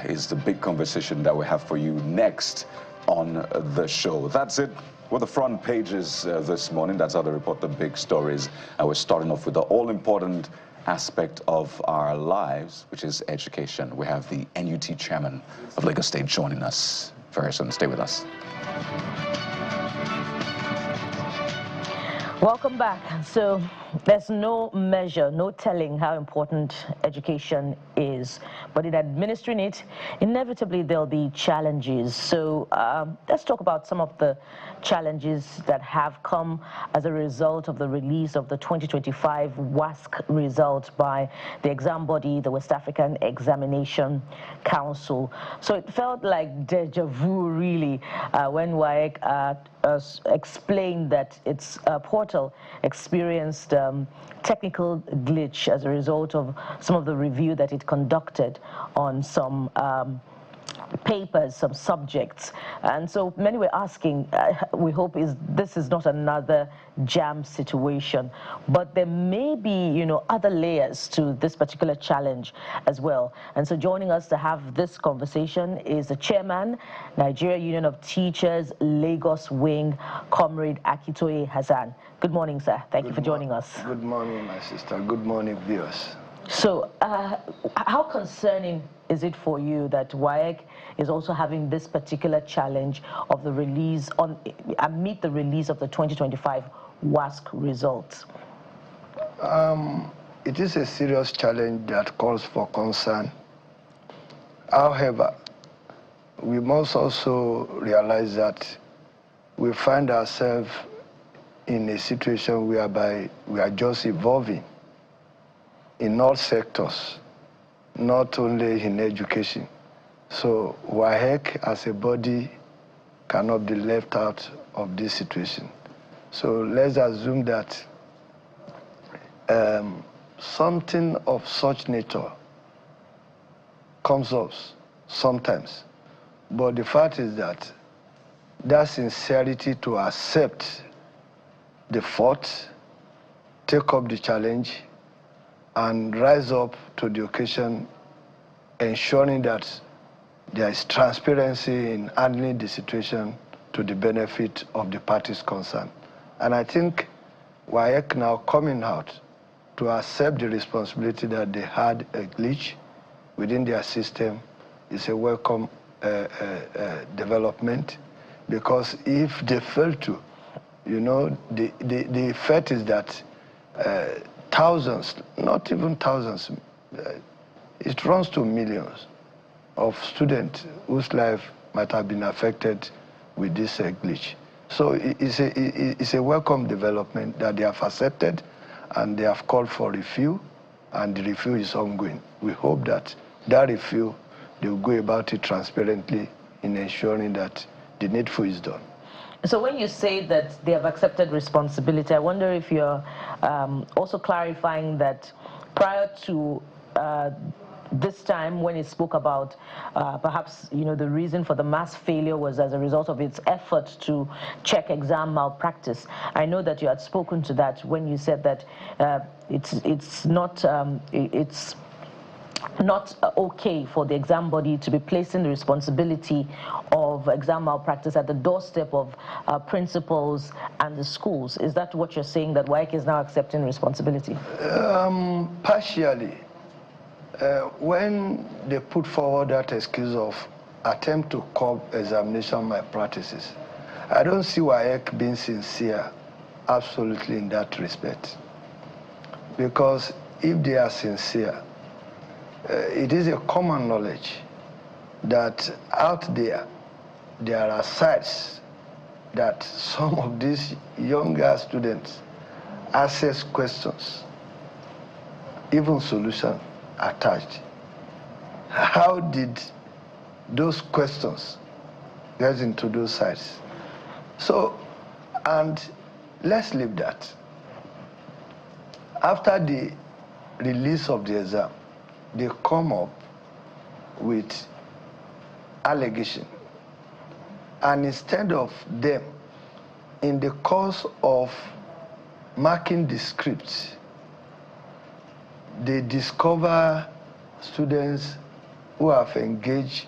is the big conversation that we have for you next on the show. That's it. Well, the front pages this morning. That's how they report the big stories. And we're starting off with the all-important aspect of our lives, which is education. We have the NUT chairman of Lagos State joining us very soon. Stay with us. Welcome back. So there's no measure, no telling how important education is. But in administering it, inevitably there'll be challenges. So let's talk about some of the challenges that have come as a result of the release of the 2025 WASSCE result by the exam body, the West African Examination Council. So it felt like deja vu, really, when WAEC explained that its portal experienced technical glitch as a result of some of the review that it conducted on some papers, some subjects. And so many were asking, we hope this is not another jam situation, but there may be, other layers to this particular challenge as well. And so joining us to have this conversation is the chairman, Nigeria Union of Teachers, Lagos Wing, Comrade Akitoye Hassan. Good morning, sir. Thank you for joining us. Good morning, my sister. Good morning, viewers. So how concerning is it for you that WAEC is also having this particular challenge of the release amid the release of the 2025 WASSCE results? It is a serious challenge that calls for concern. However, we must also realize that we find ourselves in a situation whereby we are just evolving in all sectors, not only in education. So WAEC as a body cannot be left out of this situation. So let's assume that something of such nature comes up sometimes. But the fact is that sincerity to accept the fault, take up the challenge, and rise up to the occasion, ensuring that there is transparency in handling the situation to the benefit of the parties concerned. And I think WAEC now coming out to accept the responsibility that they had a glitch within their system is a welcome development, because if they fail to, you know, the effect is that thousands, not even thousands, it runs to millions of students whose life might have been affected with this glitch. So it's a welcome development that they have accepted, and they have called for review, and the review is ongoing. We hope that that review, they will go about it transparently in ensuring that the needful is done. So when you say that they have accepted responsibility, I wonder if you're also clarifying that prior to this time, when it spoke about perhaps, you know, the reason for the mass failure was as a result of its effort to check exam malpractice. I know that you had spoken to that when you said that it's not okay for the exam body to be placing the responsibility of exam malpractice at the doorstep of principals and the schools. Is that what you're saying, that WAEC is now accepting responsibility? Partially. When they put forward that excuse of attempt to curb examination malpractices, I don't see WAEC being sincere absolutely in that respect. Because if they are sincere, it is a common knowledge that out there are sites that some of these younger students access questions, even solutions attached. How did those questions get into those sites? So, and let's leave that. After the release of the exam, they come up with allegation. And instead of them, in the course of marking the script, they discover students who have engaged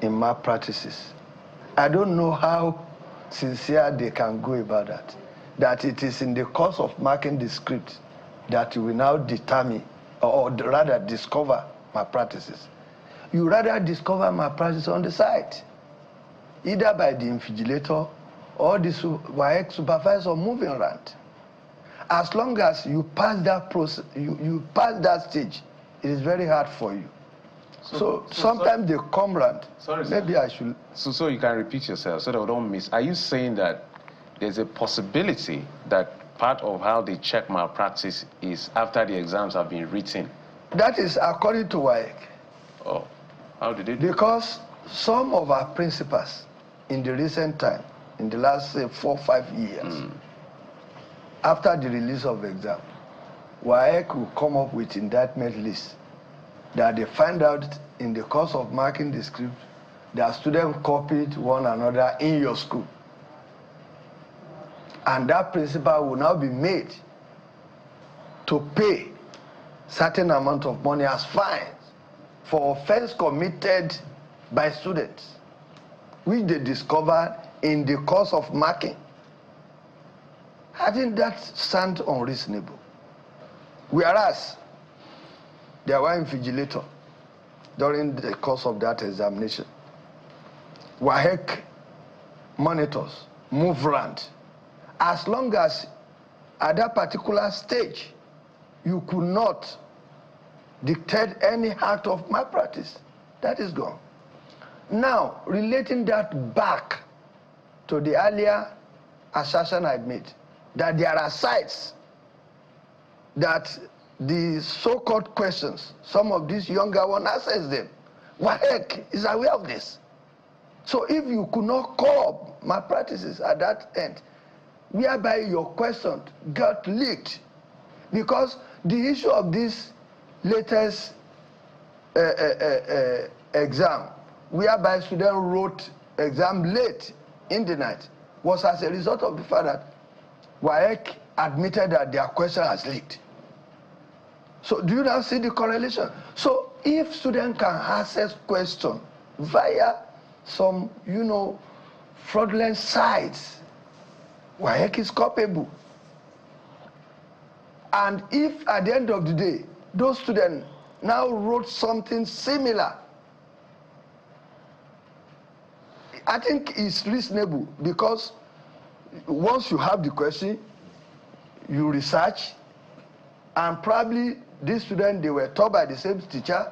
in malpractices. I don't know how sincere they can go about that. That it is in the course of marking the script that you will now determine, or rather discover malpractices. You rather discover malpractice on the site, either by the invigilator or the WAEC supervisor moving around. As long as you pass that process, you pass that stage, it is very hard for you. So sometimes they come around. Sorry, maybe sir. I should. So you can repeat yourself so that we don't miss. Are you saying that there's a possibility that part of how they check malpractice is after the exams have been written? That is according to WAEC. Oh, how did they do? Because some of our principals in the recent time, in the last, say, 4 or 5 years, after the release of the exam, WAEC will come up with indictment list that they find out in the course of marking the script that students copied one another in your school. And that principal will now be made to pay certain amount of money as fines for offense committed by students, which they discovered in the course of marking. I think that sounds unreasonable. Whereas there were invigilators during the course of that examination. WAEC monitors move around. As long as at that particular stage you could not dictate any act of malpractice, that is gone. Now, relating that back to the earlier assertion I made, that there are sites that the so-called questions, some of these younger ones access them. WAEC is aware of this. So if you could not curb malpractices at that end, whereby your question got leaked, because the issue of this latest exam, whereby students wrote exam late in the night, was as a result of the fact that WAEC admitted that their question has leaked. So do you now see the correlation? So if students can access questions via some, fraudulent sites. WAEC is culpable. And if at the end of the day, those students now wrote something similar, I think it's reasonable, because once you have the question, you research, and probably these students, they were taught by the same teacher,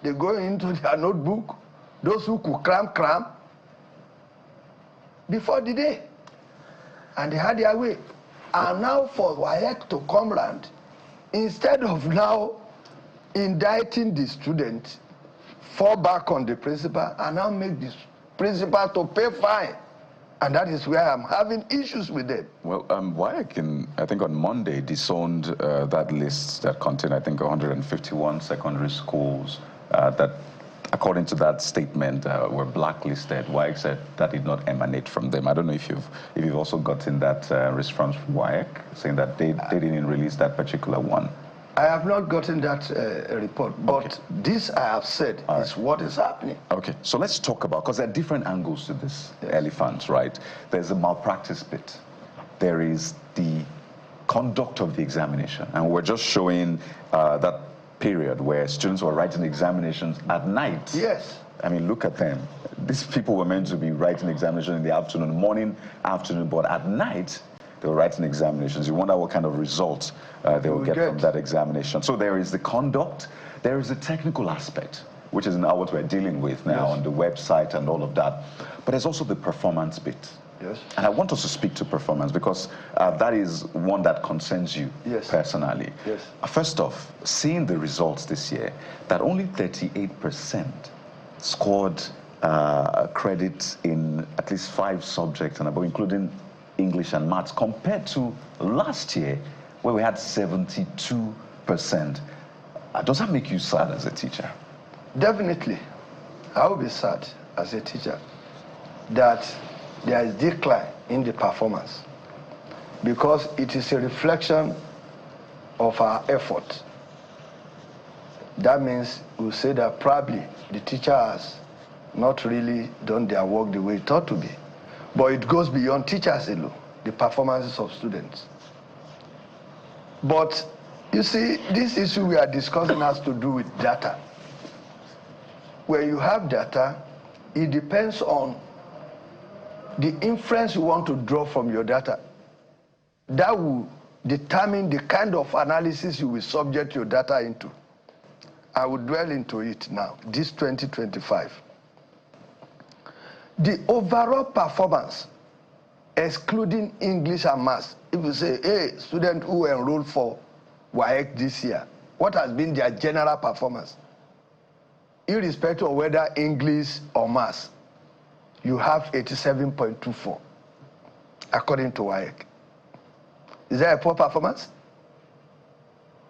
they go into their notebook, those who could cram, before the day, and they had their way. And now for WAEC to come round, instead of now indicting the student, fall back on the principal, and now make the principal to pay fine. And that is where I'm having issues with them. Well, WAEC, I think on Monday, disowned that list that contained, I think, 151 secondary schools that, according to that statement, were blacklisted. WAEC said that did not emanate from them. I don't know if you've also gotten that response from WAEC, saying that they didn't release that particular one. I have not gotten that report, but okay. This I have said is what is happening. Okay, so let's talk about, because there are different angles to this elephant, right? There's a malpractice bit. There is the conduct of the examination, and we're just showing that period where students were writing examinations at night. Yes. I mean, look at them. These people were meant to be writing examination in the afternoon, morning, afternoon, but at night, they were writing examinations. You wonder what kind of results they will get from that examination. So there is the conduct, there is the technical aspect, which is now what we're dealing with now on the website and all of that. But there's also the performance bit. Yes. And I want us to speak to performance, because that is one that concerns you personally. Yes. First off, seeing the results this year, that only 38% scored credit in at least 5 subjects and above, including English and maths, compared to last year, where we had 72%. Does that make you sad as a teacher? Definitely. I will be sad as a teacher that there is decline in the performance, because it is a reflection of our effort. That means we'll say that probably the teacher has not really done their work the way it ought to be. But it goes beyond teachers alone, the performances of students. But you see, this issue we are discussing has to do with data. When you have data, it depends on the inference you want to draw from your data. That will determine the kind of analysis you will subject your data into. I will dwell into it now, this 2025. The overall performance, excluding English and maths, if you say, hey, student who enrolled for WAEC this year, what has been their general performance? Irrespective of whether English or maths, you have 87.24, according to WAEC. Is that a poor performance?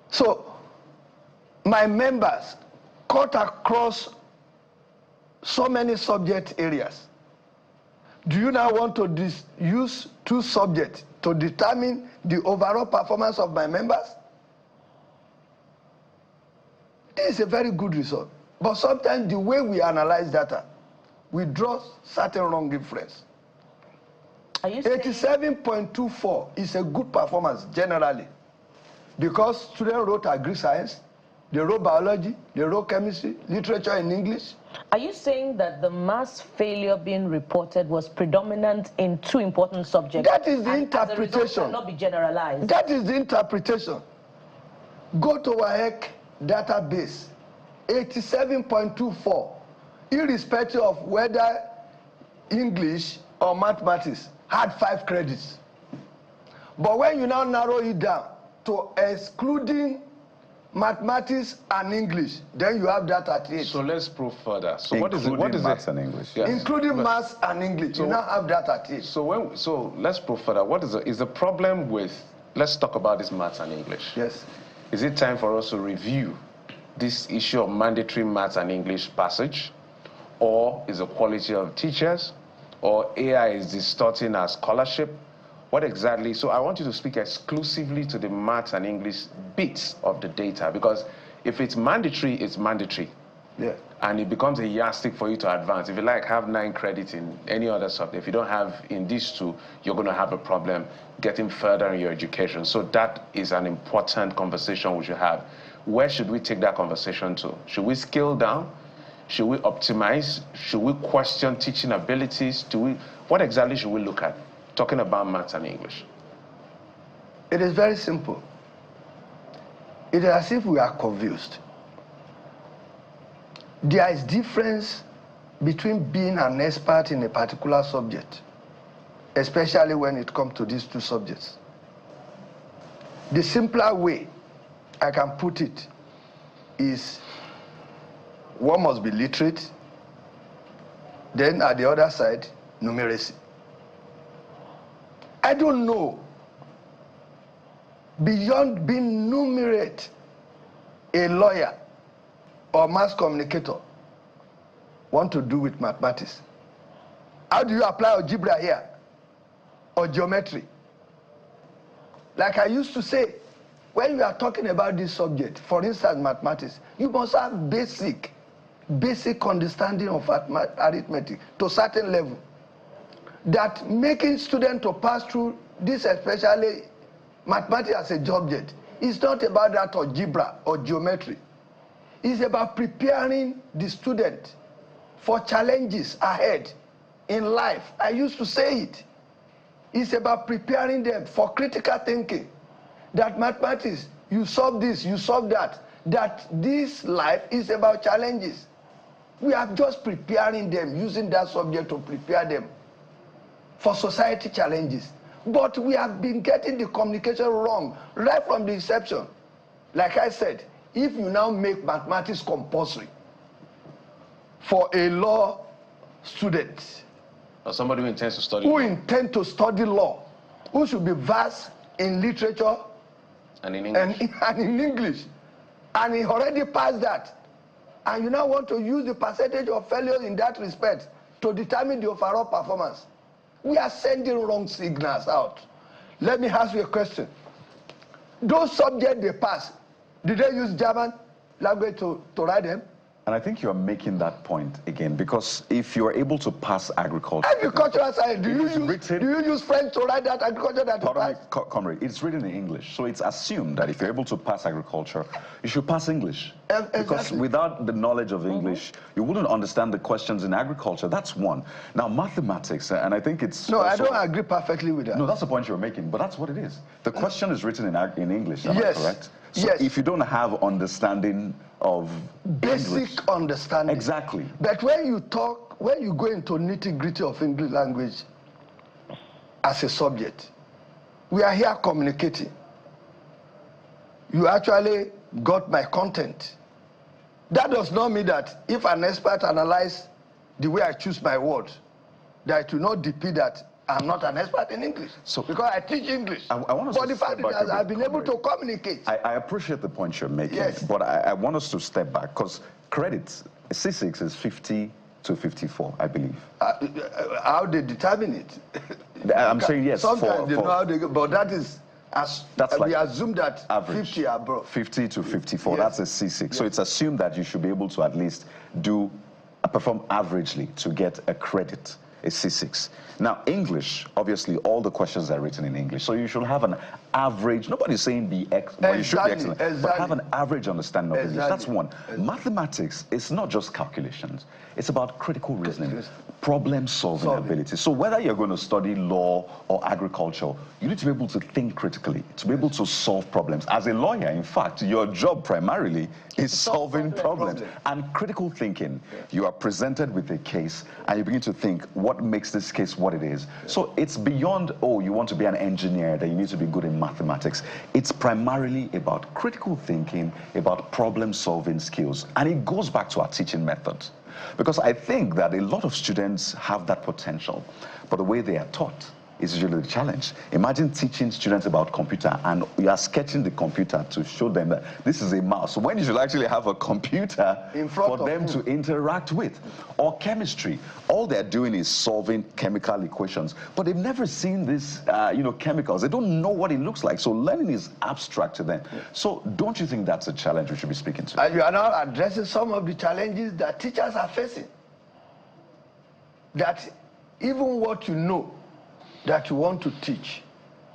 So, my members cut across so many subject areas. Do you now want to use 2 subjects to determine the overall performance of my members? This is a very good result. But sometimes the way we analyze data, we draw certain wrong inference. 87.24 is a good performance generally, because students wrote agri-science, they wrote biology, they wrote chemistry, literature in English. Are you saying that the mass failure being reported was predominant in 2 important subjects? That is the interpretation. As a result, cannot be generalized. That is the interpretation. Go to WAEC database, 87.24, irrespective of whether English or mathematics had 5 credits. But when you now narrow it down to excluding mathematics and English, then you have that at 8. So let's prove further. So including what is maths it? and English. Yes. Including maths and English, you now have that at 8. So let's prove further. What is the problem with, let's talk about this maths and English. Yes. Is it time for us to review this issue of mandatory maths and English passage? Or is the quality of teachers? Or AI is distorting our scholarship? What exactly? So I want you to speak exclusively to the maths and English bits of the data, because if it's mandatory, it's mandatory. Yeah. and it becomes a yardstick for you to advance. If you like, have 9 credits in any other subject. If you don't have in these 2, you're going to have a problem getting further in your education. So that is an important conversation we should have. Where should we take that conversation to? Should we scale down? Should we optimize? Should we question teaching abilities? What exactly should we look at, talking about maths and English? It is very simple. It is as if we are confused. There is difference between being an expert in a particular subject, especially when it comes to these 2 subjects. The simpler way I can put it is one must be literate, then at the other side, numeracy. I don't know, beyond being numerate, a lawyer or mass communicator want to do with mathematics. How do you apply algebra here or geometry? Like I used to say, when you are talking about this subject, for instance, mathematics, you must have basic understanding of arithmetic to a certain level. That making students to pass through this, especially mathematics as a subject, is not about that algebra or geometry. It's about preparing the student for challenges ahead in life. I used to say it. It's about preparing them for critical thinking. That mathematics, you solve this, you solve that. That this life is about challenges. We are just preparing them, using that subject to prepare them for society challenges. But we have been getting the communication wrong right from the inception. Like I said, if you now make mathematics compulsory for a law student, or somebody who intends to study law, who should be versed in literature and in English, and in English, and he already passed that, and you now want to use the percentage of failures in that respect to determine the overall performance, we are sending wrong signals out. Let me ask you a question. Those subjects they pass, did they use German language to write them? And I think you're making that point again, because if you're able to pass agriculture... Agricultural science, do you use French to write that agriculture that you pass? Comrade, it's written in English, so it's assumed that if you're able to pass agriculture, you should pass English. Exactly. Because without the knowledge of English, you wouldn't understand the questions in agriculture. That's one. Now, mathematics, and I think it's... No, I don't agree perfectly with that. No, that's the point you're making, but that's what it is. The question is written in English, am I correct? So yes. If you don't have understanding of basic English, understanding. Exactly. But when you go into nitty-gritty of English language as a subject, we are here communicating. You actually got my content. That does not mean that if an expert analyzes the way I choose my words, that it will not depict that I'm not an expert in English, so because I teach English. I want us but the fact that I've been able to communicate. I appreciate the point you're making, yes. But I want us to step back, because credits, C6 is 50 to 54, I believe. How they determine it? I'm saying yes. Sometimes they know how they go, but that is, that's we like assume that average, 50 are above. 50 to 54, yes. That's a C6. Yes. So it's assumed that you should be able to at least perform averagely to get a credit. A C6. Now, English, obviously, all the questions are written in English, so you should have an average. Nobody's saying be excellent, you should be excellent, but have an average understanding of English. That's one. Mathematics is not just calculations; it's about critical reasoning, problem-solving ability. So whether you're going to study law or agriculture, you need to be able to think critically, to be able to solve problems. As a lawyer, in fact, your job primarily is solving problems and critical thinking. You are presented with a case, and you begin to think, what makes this case what it is? So it's beyond, oh, you want to be an engineer, that you need to be good in mathematics. It's primarily about critical thinking, about problem-solving skills. And it goes back to our teaching methods. Because I think that a lot of students have that potential, but the way they are taught is usually the challenge. Imagine teaching students about computer and you are sketching the computer to show them that this is a mouse, when you should actually have a computer for them to interact with. Or chemistry, all they're doing is solving chemical equations, but they've never seen this, chemicals. They don't know what it looks like, so learning is abstract to them. So don't you think that's a challenge we should be speaking to? And you are now addressing some of the challenges that teachers are facing. That even what you know that you want to teach,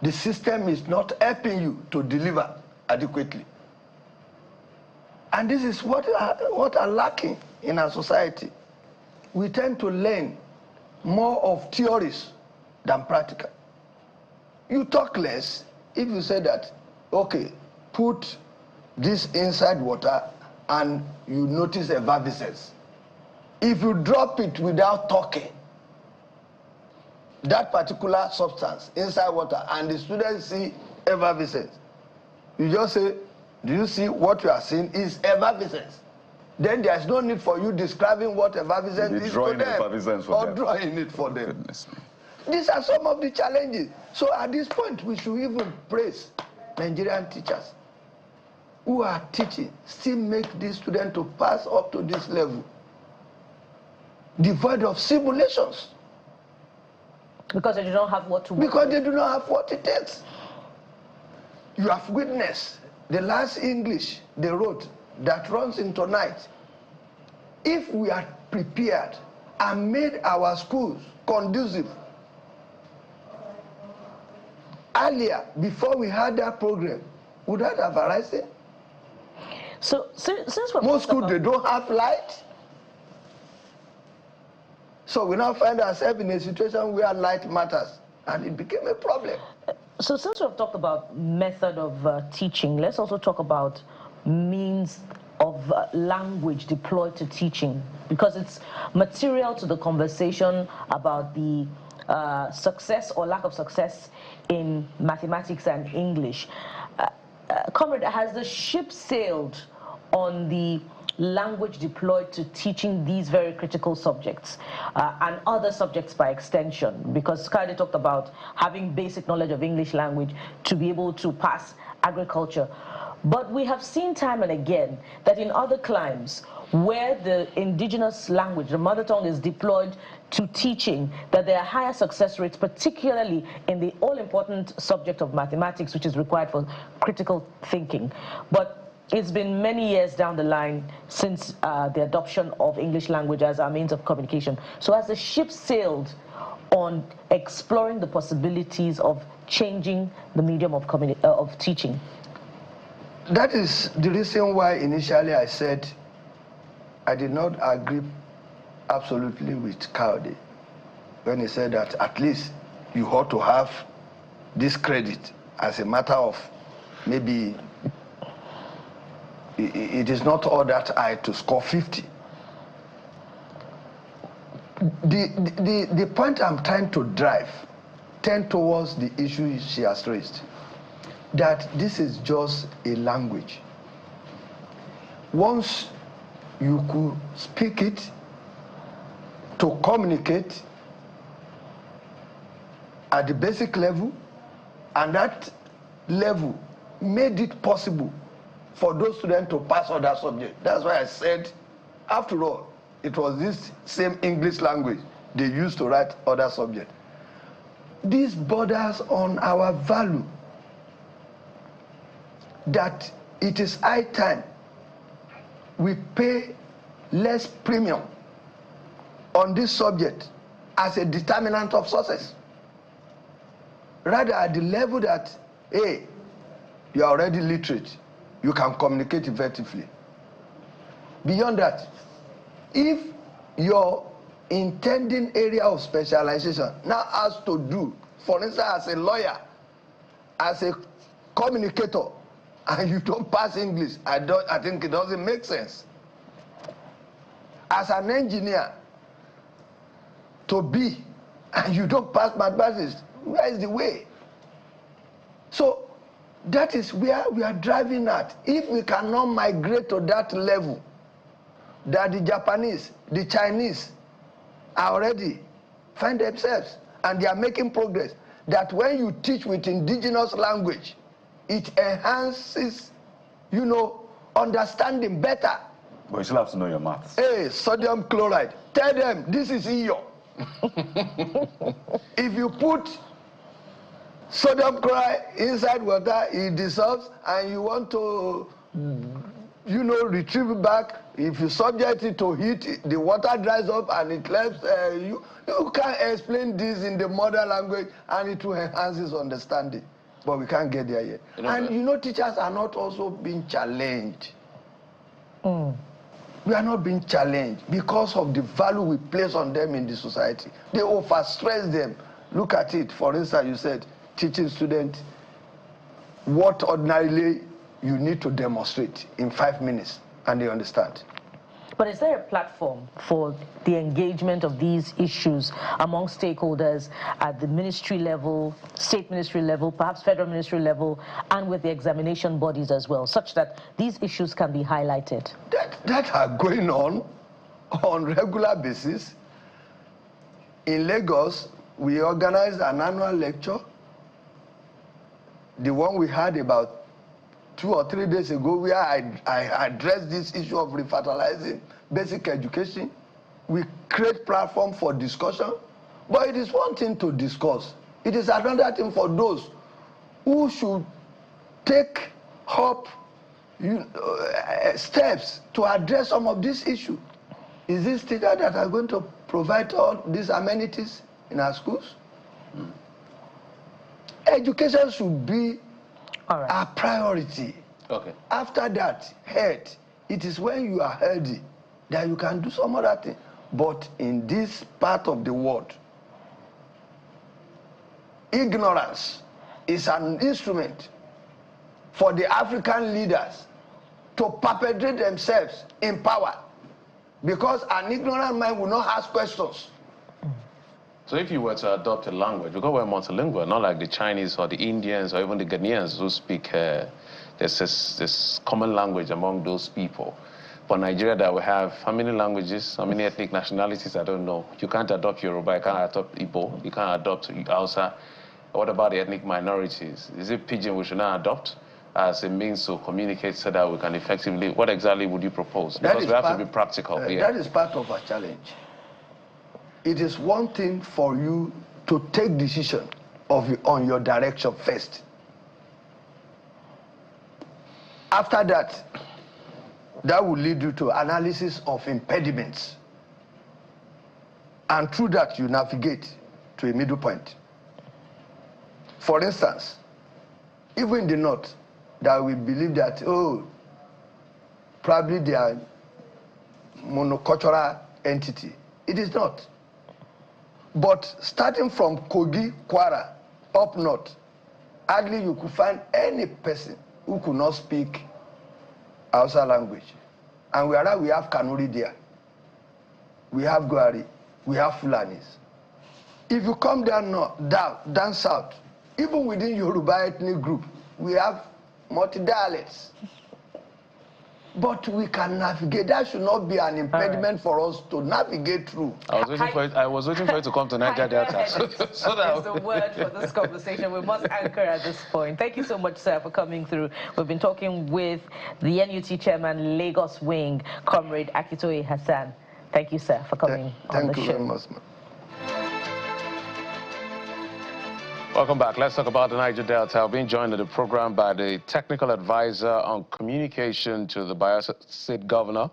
the system is not helping you to deliver adequately. And this is what are lacking in our society. We tend to learn more of theories than practical. You talk less if you say that, okay, put this inside water and you notice effervescence. If you drop it without talking, that particular substance inside water and the students see effervescence, you just say, do you see what you are seeing is effervescence? Then there's no need for you describing what effervescence is to them or drawing it for them. Goodness me. These are some of the challenges. So at this point, we should even praise Nigerian teachers who are teaching, still make these students to pass up to this level, devoid of simulations. Because they do not have what to work Because with. they do not have what it takes. You have witnessed the last English they wrote that runs into night. If we are prepared and made our schools conducive earlier, before we had that program, would that have arisen? So since we're most schools, they don't have light. So we now find ourselves in a situation where light matters, and it became a problem. So since we've talked about method of teaching, let's also talk about means of language deployed to teaching, because it's material to the conversation about the success or lack of success in mathematics and English. Comrade, has the ship sailed on the language deployed to teaching these very critical subjects and other subjects by extension? Because Kade talked about having basic knowledge of English language to be able to pass agriculture. But we have seen time and again that in other climes where the indigenous language, the mother tongue, is deployed to teaching, that there are higher success rates, particularly in the all-important subject of mathematics, which is required for critical thinking. But it's been many years down the line since the adoption of English language as our means of communication. So has the ship sailed on exploring the possibilities of changing the medium of teaching? That is the reason why initially I said I did not agree absolutely with Kade when he said that at least you ought to have this credit as a matter of maybe it is not all that high to score 50. The point I'm trying to drive tend towards the issue she has raised, that this is just a language. Once you could speak it to communicate at the basic level, and that level made it possible for those students to pass other subjects. That's why I said, after all, it was this same English language they used to write other subjects. This borders on our value, that it is high time we pay less premium on this subject as a determinant of success, rather at the level that, hey, you are already literate, you can communicate effectively. Beyond that, if your intending area of specialization now has to do, for instance, as a lawyer, as a communicator, and you don't pass English, I think it doesn't make sense. As an engineer, to be, and you don't pass mathematics, where is the way? So that is where we are driving at. If we cannot migrate to that level, that the Japanese, the Chinese are already find themselves, and they are making progress. that when you teach with indigenous language, it enhances, you know, understanding better. But you still have to know your maths. Hey, sodium chloride. Tell them this is EO. If you put sodium chloride inside water, it dissolves, and you want to, you know, retrieve it back. If you subject it to heat, the water dries up and it left. You can explain this in the mother language, and it will enhance his understanding. But we can't get there yet. And you know, teachers are not also being challenged. We are not being challenged because of the value we place on them in the society. They overstress them. Look at it. For instance, you said teaching students what ordinarily you need to demonstrate in 5 minutes, and they understand. But is there a platform for the engagement of these issues among stakeholders at the ministry level, state ministry level, perhaps federal ministry level, and with the examination bodies as well, such that these issues can be highlighted? That are going on regular basis. In Lagos, we organized an annual lecture. The one we had about 2 or 3 days ago, where I addressed this issue of refertilizing basic education. We create platform for discussion, but it is one thing to discuss. It is another thing for those who should take up steps to address some of these issues. Is this teacher that are going to provide all these amenities in our schools? Education should be a priority. Okay. After that, health. It is when you are healthy that you can do some other thing. But in this part of the world, ignorance is an instrument for the African leaders to perpetrate themselves in power, because an ignorant mind will not ask questions. So if you were to adopt a language, because we're multilingual, not like the Chinese or the Indians or even the Ghanaians who speak, there's this common language among those people. For Nigeria, that we have how many languages, how many ethnic nationalities, I don't know. You can't adopt Yoruba, you can't adopt Igbo, you can't adopt Hausa. What about the ethnic minorities? Is it Pidgin we should not adopt as a means to communicate so that we can effectively, what exactly would you propose? Because we have to be practical here. That is part of our challenge. It is one thing for you to take decision on your direction first. After that, that will lead you to analysis of impediments. And through that, you navigate to a middle point. For instance, even in the North, that we believe that, oh, probably they are monocultural entity. It is not. But starting from Kogi, Kwara, up north, hardly you could find any person who could not speak Hausa language. And we have Kanuri there. We have Gwari. We have Fulanis. If you come down south, even within Yoruba ethnic group, we have multi-dialects. But we can navigate. That should not be an impediment for us to navigate through. I was waiting for you to come to Niger Delta. So that is the word for this conversation. We must anchor at this point. Thank you so much, sir, for coming through. We've been talking with the NUT chairman, Lagos Wing, Comrade Akitoye Hassan. Thank you, sir, for coming on the show. Thank you very much, ma'am. Welcome back. Let's talk about the Niger Delta. I've been joined in the program by the technical advisor on communication to the Bayelsa State Governor,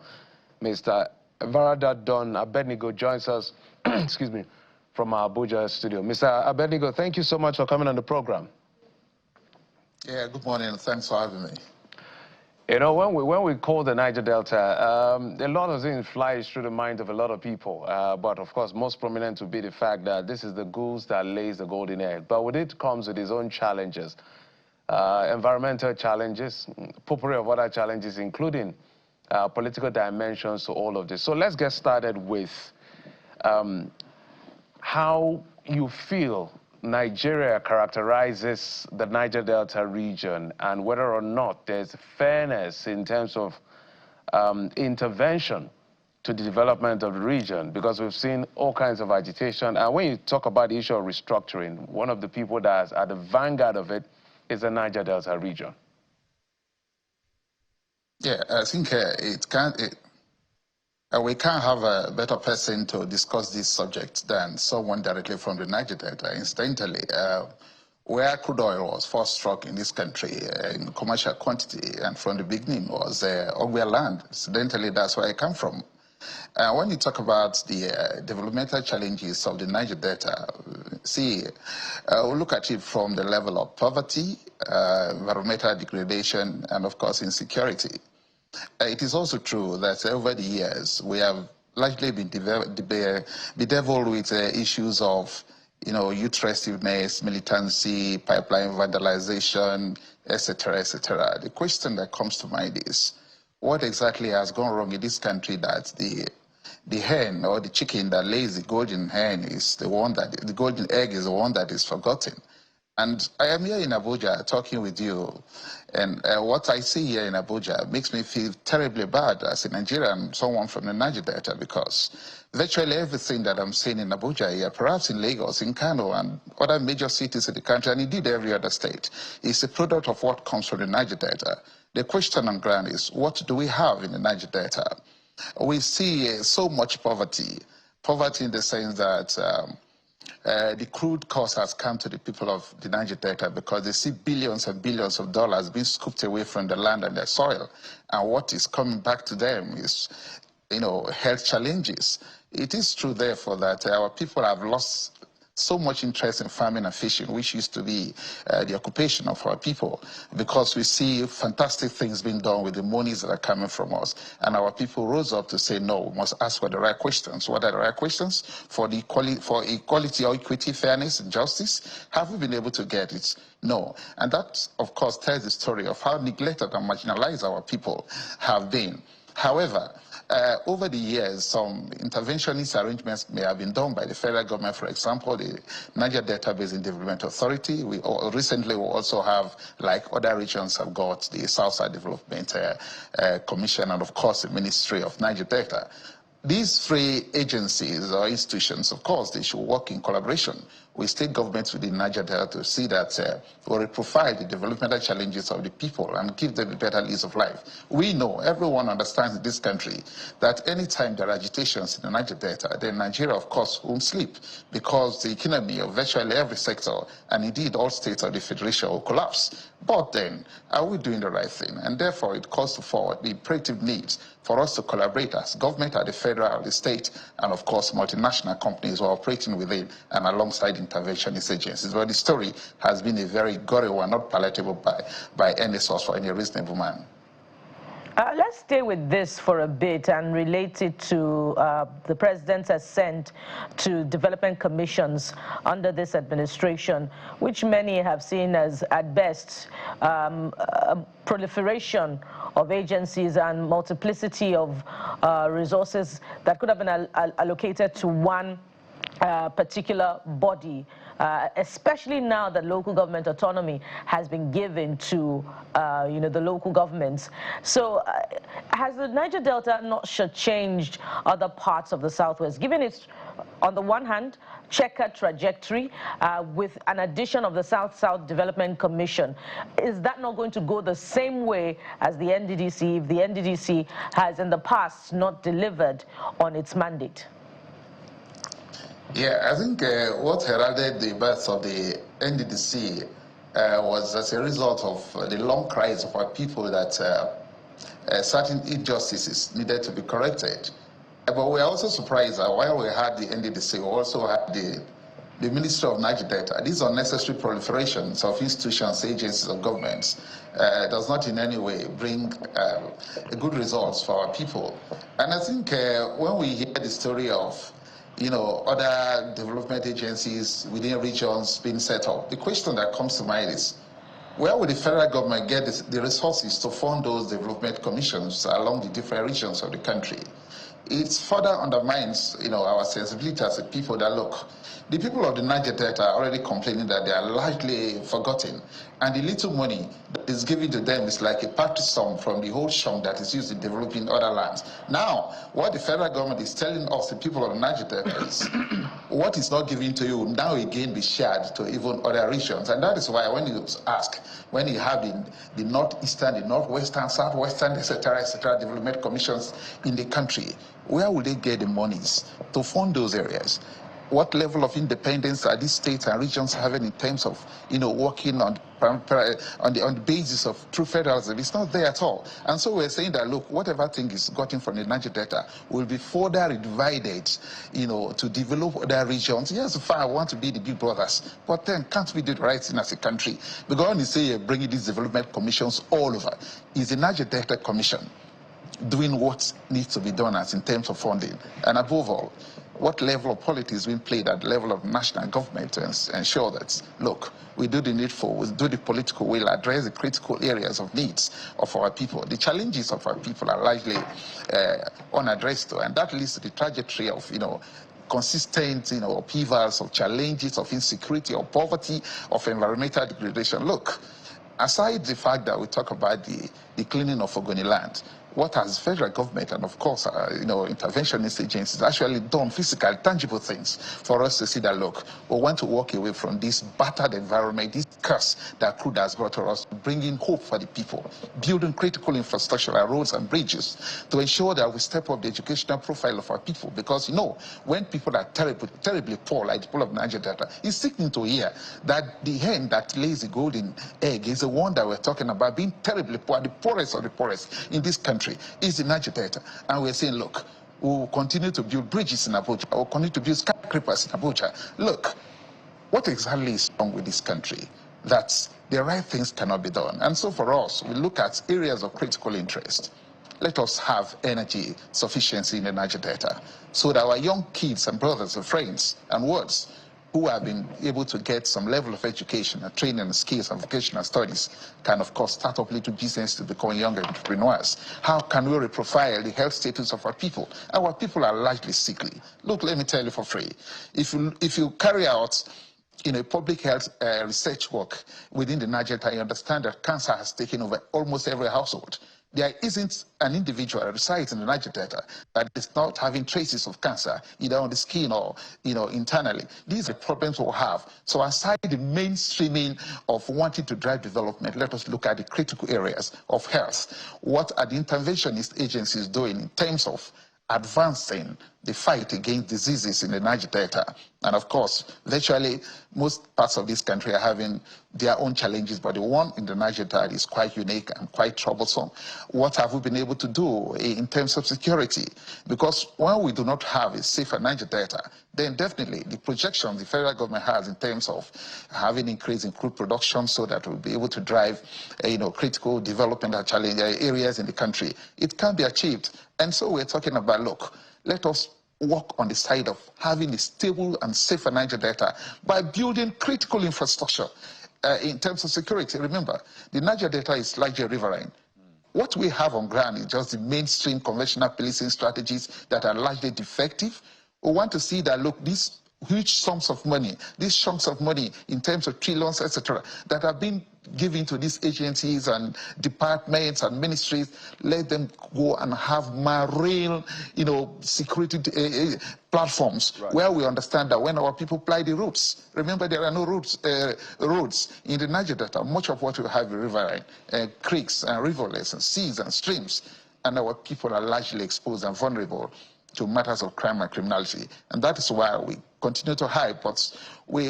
Mr. Varada Don Abednego, joins us, excuse me, from our Abuja studio. Mr. Abednego, thank you so much for coming on the program. Yeah, good morning. Thanks for having me. You know, when we call the Niger Delta, a lot of things flies through the mind of a lot of people. But of course, most prominent would be the fact that this is the goose that lays the golden egg. But with it comes with its own challenges, environmental challenges, potpourri of other challenges, including political dimensions to all of this. So let's get started with how you feel Nigeria characterizes the Niger Delta region, and whether or not there's fairness in terms of intervention to the development of the region? Because we've seen all kinds of agitation. And when you talk about the issue of restructuring, one of the people that's at the vanguard of it is the Niger Delta region. Yeah, I think we can't have a better person to discuss this subject than someone directly from the Niger Delta. Incidentally, where crude oil was first struck in this country in commercial quantity and from the beginning was Omoyele land. Incidentally, that's where I come from. When you talk about the developmental challenges of the Niger Delta, we'll look at it from the level of poverty, environmental degradation, and of course insecurity. It is also true that over the years we have largely been bedeviled with issues of, youth restiveness, militancy, pipeline vandalization, etc., etc. The question that comes to mind is, what exactly has gone wrong in this country that the hen or the chicken that lays the golden hen is the one that, the golden egg is the one that is forgotten? And I am here in Abuja talking with you, and what I see here in Abuja makes me feel terribly bad as a Nigerian, someone from the Niger Delta, because virtually everything that I'm seeing in Abuja here, perhaps in Lagos, in Kano, and other major cities in the country, and indeed every other state, is a product of what comes from the Niger Delta. The question on ground is, what do we have in the Niger Delta? We see so much poverty in the sense that the crude cost has come to the people of the Niger Delta because they see billions and billions of dollars being scooped away from the land and their soil. And what is coming back to them is, health challenges. It is true, therefore, that our people have lost so much interest in farming and fishing, which used to be the occupation of our people, because we see fantastic things being done with the monies that are coming from us. And our people rose up to say, no, we must ask for the right questions. What are the right questions? For equality or equity, fairness, and justice? Have we been able to get it? No. And that, of course, tells the story of how neglected and marginalized our people have been. However, over the years, some interventionist arrangements may have been done by the federal government. For example, the Niger Delta Basin Development Authority. Recently we also have, like other regions have got, the Southside Development Commission, and of course the Ministry of Niger Delta. These three agencies or institutions, of course, they should work in collaboration with state governments within Niger Delta to see that we profile the developmental challenges of the people and give them a better lease of life. We know, everyone understands in this country, that any time there are agitations in the Niger Delta, then Nigeria, of course, won't sleep, because the economy of virtually every sector, and indeed all states of the Federation, will collapse. But then, are we doing the right thing? And therefore, it calls forward the imperative needs for us to collaborate as government at the federal, the state, and of course, multinational companies who are operating within and alongside interventionist agencies. But the story has been a very gory one, not palatable by any source or any reasonable man. Let's stay with this for a bit and relate it to the president's assent to development commissions under this administration, which many have seen as, at best, a proliferation of agencies and multiplicity of resources that could have been allocated to one particular body, especially now that local government autonomy has been given to the local governments. So has the Niger Delta not shortchanged other parts of the Southwest, given its, on the one hand, checkered trajectory with an addition of the South-South Development Commission? Is that not going to go the same way as the NDDC if the NDDC has in the past not delivered on its mandate? Yeah, I think what heralded the birth of the NDDC was as a result of the long cries of our people that certain injustices needed to be corrected. But we are also surprised that while we had the NDDC, we also had the Ministry of Niger Delta. These unnecessary proliferations of institutions, agencies, of governments does not in any way bring good results for our people. And I think when we hear the story of other development agencies within regions being set up, the question that comes to mind is, where will the federal government get the resources to fund those development commissions along the different regions of the country? it further undermines, our sensibility as a people that, look, the people of the Niger Delta are already complaining that they are largely forgotten, and the little money that is given to them is like a party sum from the whole chunk that is used in developing other lands. Now, what the federal government is telling us, the people of the Niger Delta, is what is not given to you now again be shared to even other regions. And that is why when you ask, when you have the northeastern, the northwestern, southwestern, etc., development commissions in the country, where will they get the monies to fund those areas? What level of independence are these states and regions having in terms of, working on the basis of true federalism? It's not there at all. And so we're saying that, look, whatever thing is gotten from the Niger Delta will be further divided, to develop other regions. Yes, fine, I want to be the big brothers, but then can't we do the right thing as a country? Because when you say you're bringing these development commissions all over, is the Niger Delta Commission doing what needs to be done as in terms of funding? And above all, what level of politics is being played at the level of national government to ensure that, look, we do the needful, we do the political will, address the critical areas of needs of our people. The challenges of our people are largely unaddressed, and that leads to the trajectory of, consistent, upheavals, of challenges, of insecurity, of poverty, of environmental degradation. Look, aside the fact that we talk about the cleaning of Ogoni land, what has the federal government and, of course, interventionist agencies actually done physical, tangible things for us to see that, look, we want to walk away from this battered environment, this curse that crude has brought to us, bringing hope for the people, building critical infrastructure, roads and bridges, to ensure that we step up the educational profile of our people. Because, when people are terribly poor, like the people of Niger Delta, it's sickening to hear that the hen that lays the golden egg is the one that we're talking about being terribly poor, the poorest of the poorest in this country is the Niger Delta. And we're saying, look, we'll continue to build bridges in Abuja, we'll continue to build skyscrapers in Abuja. Look, what exactly is wrong with this country that the right things cannot be done? And so for us, we look at areas of critical interest. Let us have energy sufficiency in the Niger Delta so that our young kids and brothers and friends and wards who have been able to get some level of education and training and skills and vocational studies can, of course, start up little business to become young entrepreneurs. How can we reprofile the health status of our people? Our people are largely sickly. Look, let me tell you for free. If you carry out public health research work within the Niger Delta, you understand that cancer has taken over almost every household. There isn't an individual that resides in the Niger Delta that is not having traces of cancer, either on the skin or, internally. These are problems we'll have. So aside the mainstreaming of wanting to drive development, let us look at the critical areas of health. What are the interventionist agencies doing in terms of advancing the fight against diseases in the Niger Delta? And of course, virtually most parts of this country are having their own challenges, but the one in the Niger Delta is quite unique and quite troublesome. What have we been able to do in terms of security? Because when we do not have a safer Niger Delta, then definitely the projection the federal government has in terms of having increase in crude production so that we'll be able to drive, critical development and challenge areas in the country, it can be achieved. And so we're talking about, look, let us work on the side of having a stable and safer Niger Delta by building critical infrastructure in terms of security. Remember, the Niger Delta is largely riverine. What we have on ground is just the mainstream conventional policing strategies that are largely defective. We want to see that, look, these huge sums of money, these chunks of money in terms of trillions, etc., that have been given to these agencies and departments and ministries, let them go and have marine, security platforms, right, where we understand that when our people ply the roads, remember there are no roads in the Niger Delta. Much of what we have is riverine, creeks and rivulets and seas and streams, and our people are largely exposed and vulnerable to matters of crime and criminality. And that is why we continue to hide. But we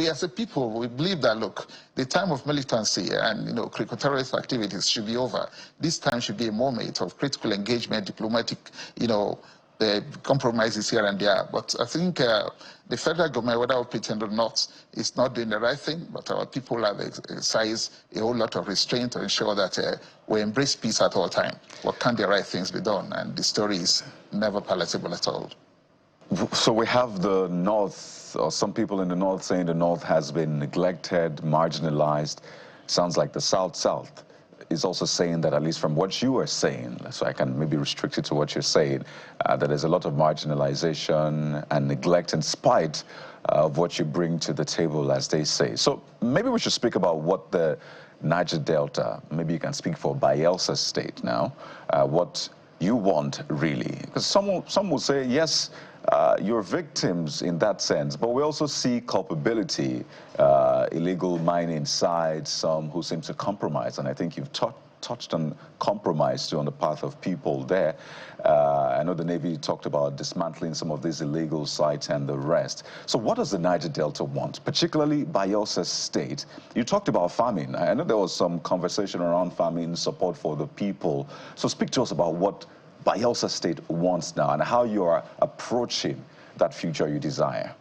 as a people, we believe that, look, the time of militancy and, critical terrorist activities should be over. This time should be a moment of critical engagement, diplomatic, compromises here and there. But I think the federal government, whether we pretend or not, is not doing the right thing, but our people have exercised a whole lot of restraint to ensure that we embrace peace at all times. What can the right things be done? And the story is never palatable at all. So we have the North, or some people in the North saying the North has been neglected, marginalized. Sounds like the South. is also saying that, at least from what you are saying, so I can maybe restrict it to what you're saying, that there's a lot of marginalization and neglect in spite of what you bring to the table, as they say. So maybe we should speak about what the Niger Delta, maybe you can speak for Bayelsa State now, what you want really. Because some will say, yes, you're victims in that sense, but we also see culpability, illegal mining sites, some who seem to compromise, and I think you've touched on compromise too on the path of people there. I know the Navy talked about dismantling some of these illegal sites and the rest. So what does the Niger Delta want, particularly Bayelsa State? You talked about farming. I know there was some conversation around farming, support for the people. So speak to us about what Bayelsa State wants now and how you are approaching that future you desire.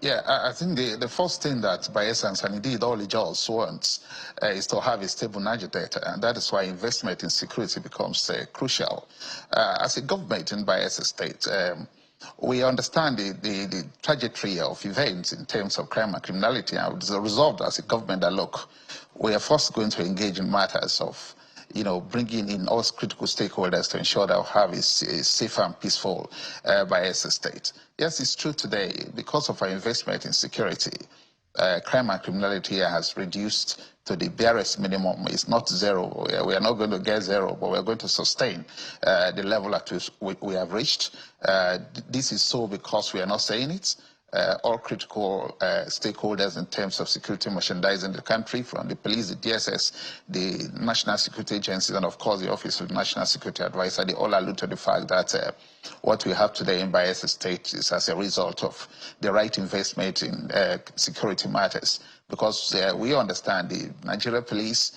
Yeah, I think the first thing that Bayelsans and indeed all Ijaws wants is to have a stable Niger Delta, and that is why investment in security becomes crucial. As a government in Bayelsa State, we understand the trajectory of events in terms of crime and criminality, and as a result, as a government, that look, we are first going to engage in matters of bringing in all critical stakeholders to ensure that we have a safer and peaceful Bayelsa State. Yes, it's true today, because of our investment in security, crime and criminality has reduced to the barest minimum. It's not zero. We are not going to get zero, but we're going to sustain the level at which we have reached. This is so because we are not saying it. All critical stakeholders in terms of security merchandising the country, from the police, the DSS, the National Security Agencies, and of course the Office of the National Security Advisor, they all allude to the fact that what we have today in Bayelsa State is as a result of the right investment in security matters. Because we understand the Nigeria police,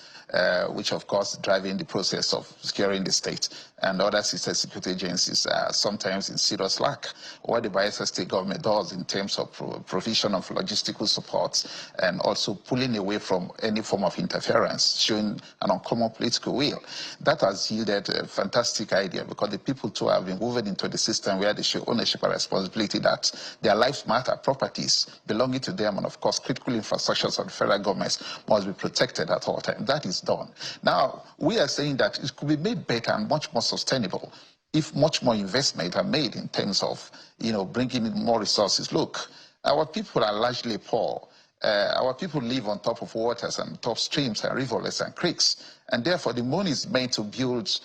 which of course driving the process of securing the state, and other sister security agencies are sometimes in serious lack. What the Bayelsa State government does in terms of provision of logistical support and also pulling away from any form of interference, showing an uncommon political will, that has yielded a fantastic idea, because the people too have been woven into the system where they show ownership and responsibility, that their lives matter, properties belonging to them, and of course critical infrastructures of the federal governments must be protected at all times. That is done. Now, we are saying that it could be made better and much more sustainable if much more investment are made in terms of, bringing in more resources. Look, our people are largely poor. Our people live on top of waters and top streams and rivulets and creeks, and therefore the money is meant to build,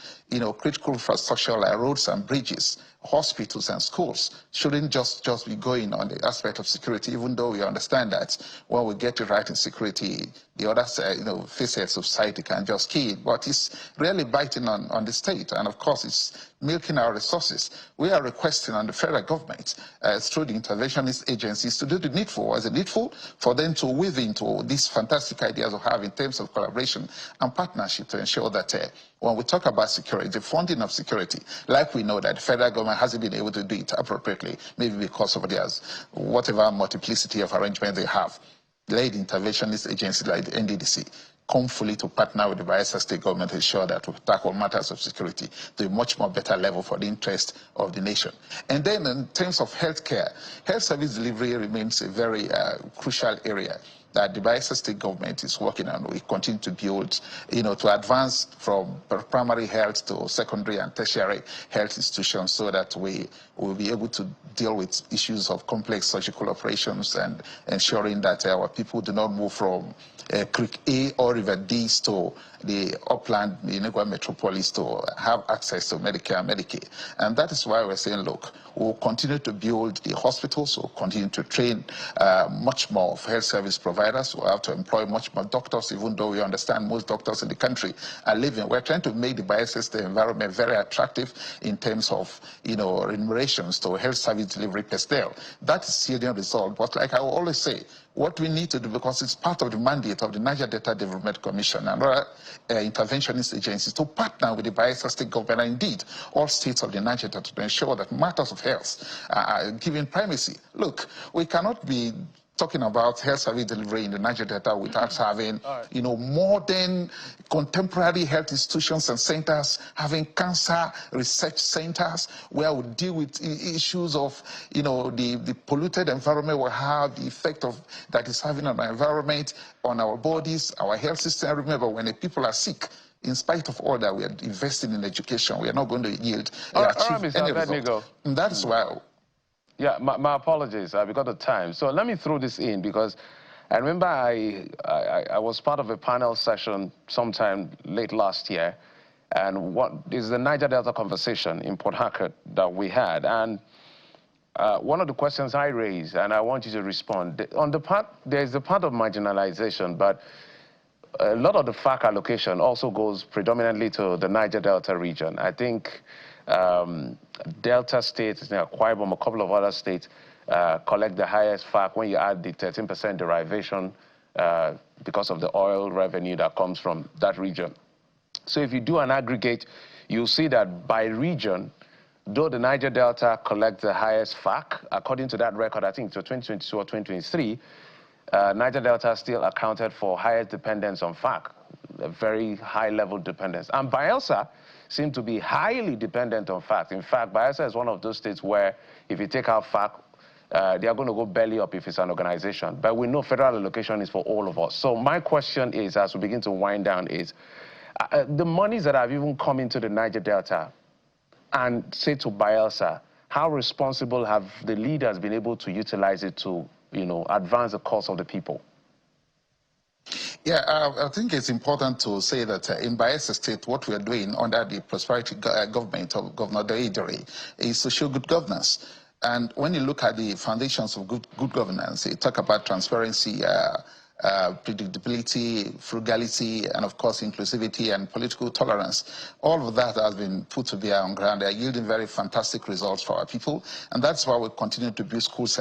critical infrastructure like roads and bridges, hospitals and schools. Shouldn't just be going on the aspect of security, even though we understand that when we get it right in security, the other facets of society can just key it. But it's really biting on the state, and of course it's milking our resources. We are requesting on the federal government through the interventionist agencies to do the needful. As a needful for them to weave into these fantastic ideas we have in terms of collaboration and partnership to ensure that when we talk about security, the funding of security, like we know that the federal government hasn't been able to do it appropriately, maybe because of whatever multiplicity of arrangements they have. Led interventionist agencies like the NDDC come fully to partner with the Bayelsa State government to ensure that we tackle matters of security to a much more better level for the interest of the nation. And then in terms of healthcare, health service delivery remains a very crucial area that the Bayelsa State government is working on. We continue to build, to advance from primary health to secondary and tertiary health institutions, so that we will be able to deal with issues of complex surgical operations and ensuring that our people do not move from Creek A or River D's to the upland, the Negua metropolis, to have access to Medicare and Medicaid. And that is why we're saying, look, we'll continue to build the hospitals, we'll continue to train much more of health service providers, we'll have to employ much more doctors, even though we understand most doctors in the country are leaving. We're trying to make the Bayelsa State environment very attractive in terms of, remunerations to health service delivery personnel. That is yielding result. But like I always say, what we need to do, because it's part of the mandate of the Niger Delta Development Commission and other interventionist agencies, to partner with the Bayelsa State government and indeed all states of the Niger Delta to ensure that matters of health are given primacy. Look, we cannot be talking about health service delivery in the Niger Delta without having, you know, modern, contemporary health institutions and centers, having cancer research centers where we deal with issues of, you know, the polluted environment we have, the effect of that is having on our environment, on our bodies, our health system. Remember, when the people are sick, in spite of all that, we are investing in education. We are not going to yield achieve any result. And that is why. Yeah, my apologies because of time. So let me throw this in because I remember I was part of a panel session sometime late last year, and what is the Niger Delta conversation in Port Harcourt that we had. And one of the questions I raised, and I want you to respond, on the part, there's the part of marginalization, but a lot of the FAC allocation also goes predominantly to the Niger Delta region. I think Delta states, Kwam, a couple of other states collect the highest FAC when you add the 13% derivation because of the oil revenue that comes from that region. So if you do an aggregate, you'll see that by region, though the Niger Delta collects the highest FAC, according to that record, I think to 2022 or 2023, Niger Delta still accounted for highest dependence on FAC, a very high-level dependence. And Bayelsa seem to be highly dependent on FAC. In fact, Bayelsa is one of those states where if you take out FAC, they are going to go belly up if it's an organization. But we know federal allocation is for all of us. So my question is, as we begin to wind down, is the monies that have even come into the Niger Delta and say to Bayelsa, how responsible have the leaders been able to utilize it to, you know, advance the cause of the people? Yeah, I think it's important to say that in Bayelsa State, what we are doing under the prosperity government of Governor Deidere is to show good governance. And when you look at the foundations of good governance, you talk about transparency, predictability, frugality, and of course inclusivity and political tolerance. All of that has been put to bear on ground. They are yielding very fantastic results for our people, and that's why we continue to build schools,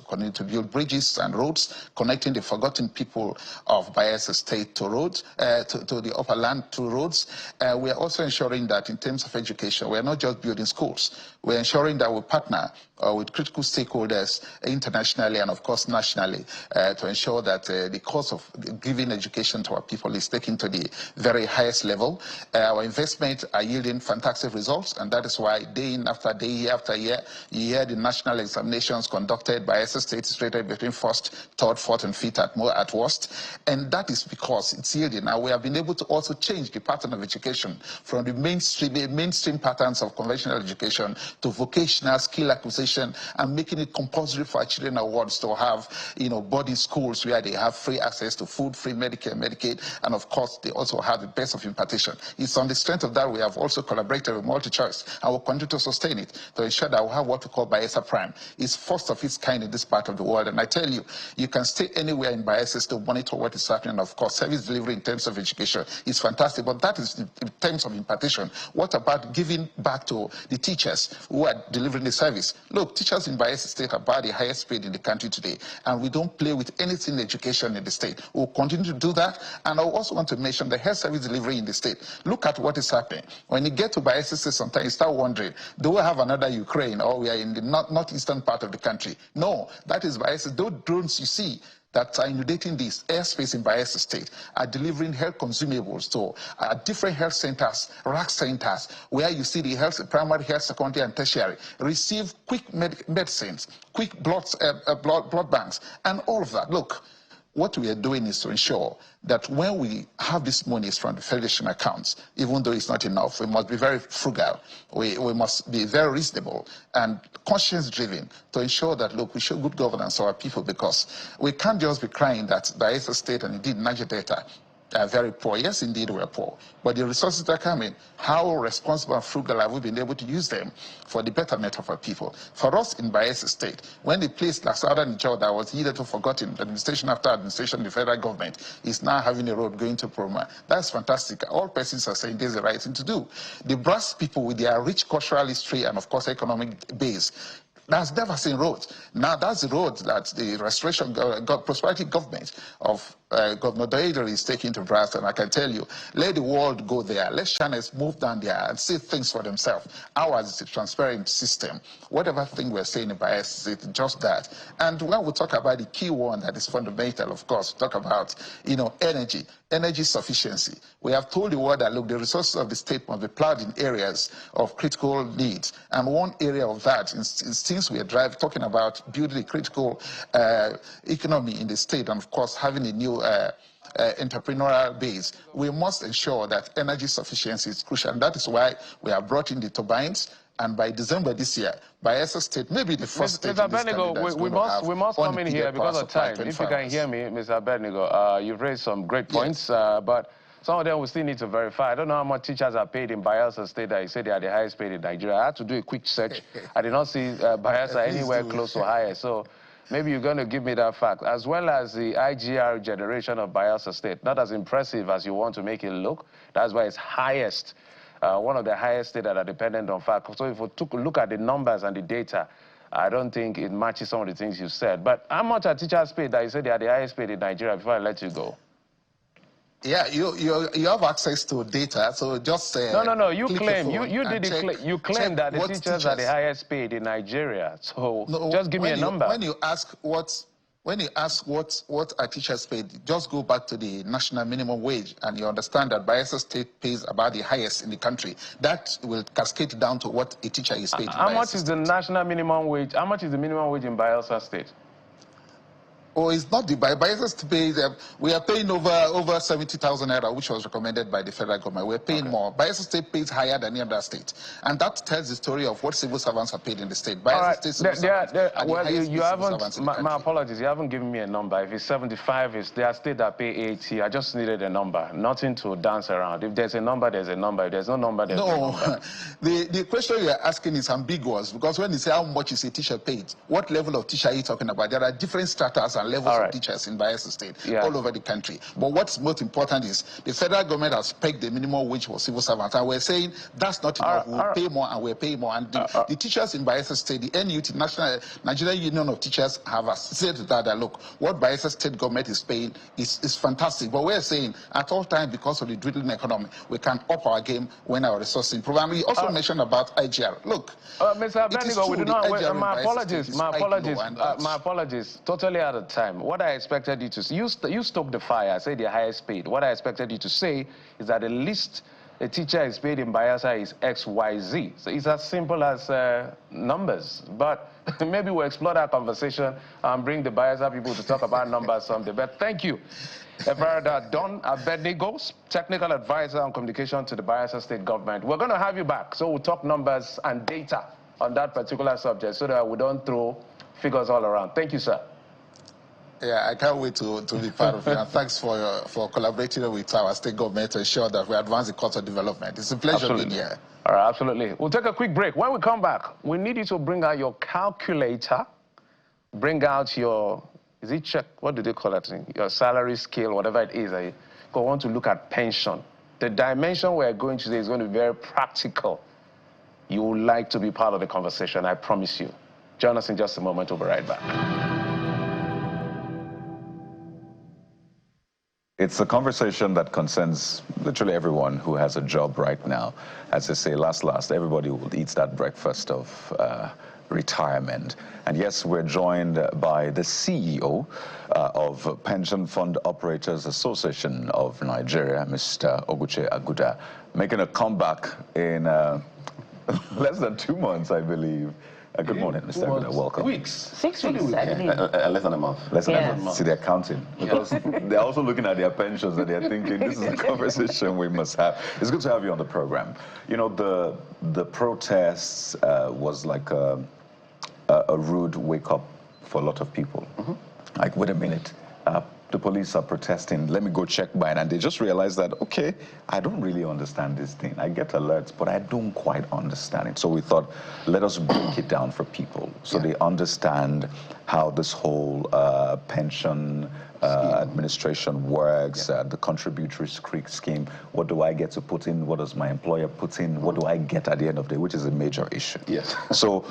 continue to build bridges and roads, connecting the forgotten people of Bayelsa State to roads, to the upper land to roads. We are also ensuring that in terms of education, we are not just building schools. We're ensuring that we partner with critical stakeholders internationally and of course nationally to ensure that the cost of giving education to our people is taken to the very highest level. Our investments are yielding fantastic results, and that is why day in after day, year after year, you hear the national examinations conducted by Bayelsa State is rated between 1st, 3rd, 4th, and 5th at worst. And that is because it's yielding. Now we have been able to also change the pattern of education from the mainstream patterns of conventional education to vocational skill acquisition and making it compulsory for our children and wards to have, you know, boarding schools where they have free access to food, free Medicare, Medicaid, and of course they also have the best of impartition. It's on the strength of that we have also collaborated with MultiChoice and will continue to sustain it to ensure that we have what we call Bayelsa Prime. It's first of its kind in this part of the world, and I tell you, you can stay anywhere in Bayelsa to monitor what is happening. Of course, service delivery in terms of education is fantastic, but that is in terms of impartition. What about giving back to the teachers who are delivering the service? Look, teachers in Bayelsa State are about the highest paid in the country today, and we don't play with anything in education in the state. We'll continue to do that, and I also want to mention the health service delivery in the state. Look at what is happening. When you get to Bayelsa State, sometimes you start wondering, do we have another Ukraine, or we are in the northeastern part of the country? No, that is Bayelsa. Those drones you see that are inundating this airspace in Bayelsa State are delivering health consumables to different health centers, RAC centers, where you see the health, primary health, secondary, and tertiary receive quick medicines, quick blood banks, and all of that. Look, what we are doing is to ensure that when we have these monies from the Federation accounts, even though it's not enough, we must be very frugal. We must be very reasonable and conscience-driven to ensure that, look, we show good governance to our people, because we can't just be crying that Bayelsa State and indeed Niger Delta are very poor. Yes, indeed, we are poor. But the resources that come in, how responsible and frugal have we been able to use them for the betterment of our people? For us in Bayelsa State, when the place like Southern Niger that was hitherto forgotten, administration after administration, the federal government is now having a road going to Proma. That's fantastic. All persons are saying this is the right thing to do. The brass people with their rich cultural history and, of course, economic base, that's never seen roads. Now that's the road that the restoration prosperity government of Governor Doedere is taking to Brass, and I can tell you, let the world go there. Let Chinese move down there and see things for themselves. Ours is a transparent system. Whatever thing we're saying about us, it's just that. And when we talk about the key one that is fundamental, of course, we talk about, energy sufficiency. We have told the world that, look, the resources of the state must be plowed in areas of critical needs. And one area of that is since we are talking about building a critical economy in the state, and of course having a new entrepreneurial base, we must ensure that energy sufficiency is crucial. And that is why we have brought in the turbines. And by December this year, Bayelsa State may be the first state Mr. Abednego, we must come in here because of time. If you can hear me, Mr. Abednego, you've raised some great points, but some of them we still need to verify. I don't know how much teachers are paid in Bayelsa State that you say they are the highest paid in Nigeria. I had to do a quick search. I did not see Bayelsa anywhere close to higher. So maybe you're going to give me that fact, as well as the IGR generation of Bayelsa State. Not as impressive as you want to make it look. That's why it's highest. One of the highest states that are dependent on fact. So if we took a look at the numbers and the data, I don't think it matches some of the things you said. But how much are teachers paid that you said they are the highest paid in Nigeria before I let you go? Yeah, you have access to data, so just no. You claim you claim that the teachers are the highest paid in Nigeria. So just give me a number. When you ask what are teachers paid, just go back to the national minimum wage, and you understand that Bayelsa State pays about the highest in the country. That will cascade down to what a teacher is paid. How much is the national minimum wage? How much is the minimum wage in Bayelsa State? Oh, it's not the Bayelsa State pays. We are paying over 70,000 naira, which was recommended by the federal government. We're paying more. Bayelsa State pays higher than any other state, and that tells the story of what civil servants are paid in the state. Bayelsa State civil servants are the highest paid civil servants in the country. My apologies, you haven't given me a number. If it's 75, there are states that pay 80. I just needed a number, nothing to dance around. If there's a number, there's a number. If there's no number, there's no number. The question you're asking is ambiguous, because when you say how much is a teacher paid, what level of teacher are you talking about? There are different stratas and levels of teachers in Bayelsa State all over the country. But what's most important is the federal government has pegged the minimum wage for civil servants, and we're saying that's not enough. We'll pay more, and we're paying more. And the teachers in Bayelsa State, the NUT, National Nigerian Union of Teachers, have said that look, what Bayelsa State government is paying is fantastic. But we're saying at all times, because of the dwindling economy, we can up our game when our resources improve. And we also mentioned about IGR. Look, Mr. Abednego, we do not. My apologies. Totally out of time. What I expected you to say, you stoked the fire, say the highest paid. What I expected you to say is that the least a teacher is paid in Bayelsa is XYZ. So it's as simple as numbers. But maybe we'll explore that conversation and bring the Bayelsa people to talk about numbers someday. But thank you. Evrada Don Abednego, technical advisor on communication to the Bayelsa State government. We're going to have you back, so we'll talk numbers and data on that particular subject so that we don't throw figures all around. Thank you, sir. Yeah, I can't wait to be part of it. And thanks for collaborating with our state government to ensure that we advance the culture development. It's a pleasure being here. All right, absolutely. We'll take a quick break. When we come back, we need you to bring out your calculator, bring out your, is it check? What do they call that thing? Your salary scale, whatever it is. I want to look at pension. The dimension we're going today is going to be very practical. You would like to be part of the conversation, I promise you. Join us in just a moment. We'll be right back. It's a conversation that concerns literally everyone who has a job right now. As they say, last, everybody will eat that breakfast of retirement. And yes, we're joined by the CEO of Pension Fund Operators Association of Nigeria, Mr. Oguche Aguda, making a comeback in less than 2 months, I believe. Good morning, Mr. Aguda. Welcome. 6 weeks, I believe. Less than a month. Less than a month. See, they're counting. Because they're also looking at their pensions and they're thinking, this is a conversation we must have. It's good to have you on the program. You know, the protests was like a rude wake-up for a lot of people. Like, wait a minute. The police are protesting, let me go check by it. And they just realized that, okay, I don't really understand this thing. I get alerts, but I don't quite understand it. So we thought, let us break it down for people so they understand how this whole pension administration works, the contributory scheme. What do I get to put in? What does my employer put in? What do I get at the end of the day, which is a major issue. Yes. So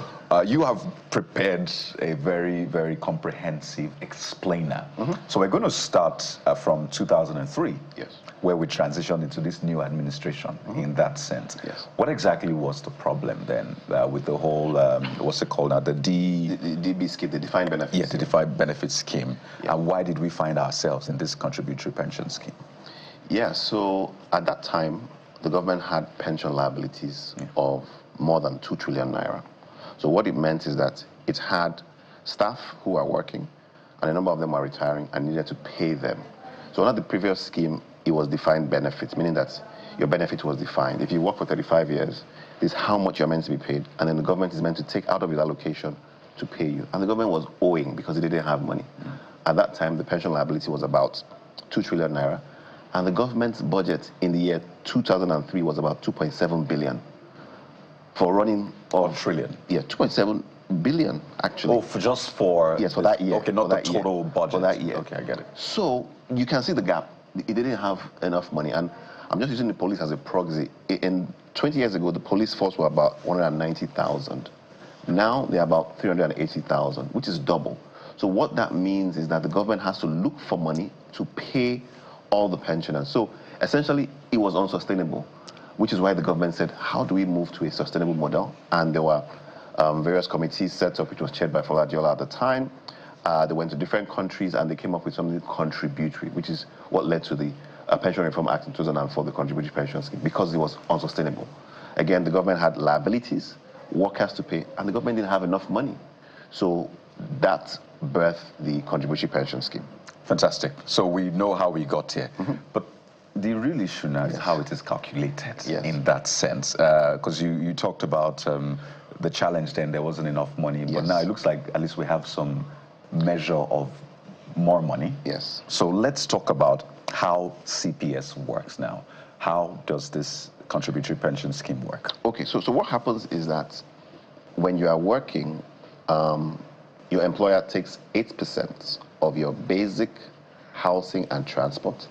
you have prepared a very, very comprehensive explainer. So we're going to start from 2003. Yes. Where we transitioned into this new administration in that sense. Yes. What exactly was the problem then with the whole, what's it called now, the DB scheme, the defined benefit the defined benefit scheme. Yeah. And why did we find ourselves in this contributory pension scheme? Yeah, so at that time, the government had pension liabilities of more than 2 trillion naira. So what it meant is that it had staff who were working, and a number of them were retiring and needed to pay them. So under the previous scheme, it was defined benefits, meaning that your benefit was defined. If you work for 35 years, this is how much you're meant to be paid, and then the government is meant to take out of its allocation to pay you. And the government was owing because it didn't have money. At that time, the pension liability was about 2 trillion naira, and the government's budget in the year 2003 was about 2.7 billion for running... 1 trillion? Yeah, 2.7 billion, actually. Oh, just for... Yes, for that year. Okay, not the total budget. For that year. Okay, I get it. So you can see the gap. It didn't have enough money. And I'm just using the police as a proxy. 20 years ago, the police force were about 190,000. Now they're about 380,000, which is double. So what that means is that the government has to look for money to pay all the pensioners. So essentially, it was unsustainable, which is why the government said, how do we move to a sustainable model? And there were various committees set up, which was chaired by Adiola at the time. They went to different countries and they came up with something contributory, which is what led to the Pension Reform Act in 2004, the contributory pension scheme, because it was unsustainable. Again, the government had liabilities, workers to pay, and the government didn't have enough money. So that birthed the contributory pension scheme. Fantastic. So we know how we got here. But the real issue now is how it is calculated in that sense. Because you talked about the challenge then, there wasn't enough money. But now it looks like at least we have some measure of more money. Yes. So let's talk about how CPS works now. How does this contributory pension scheme work? Okay, so what happens is that when you are working, your employer takes 8% of your basic housing and transport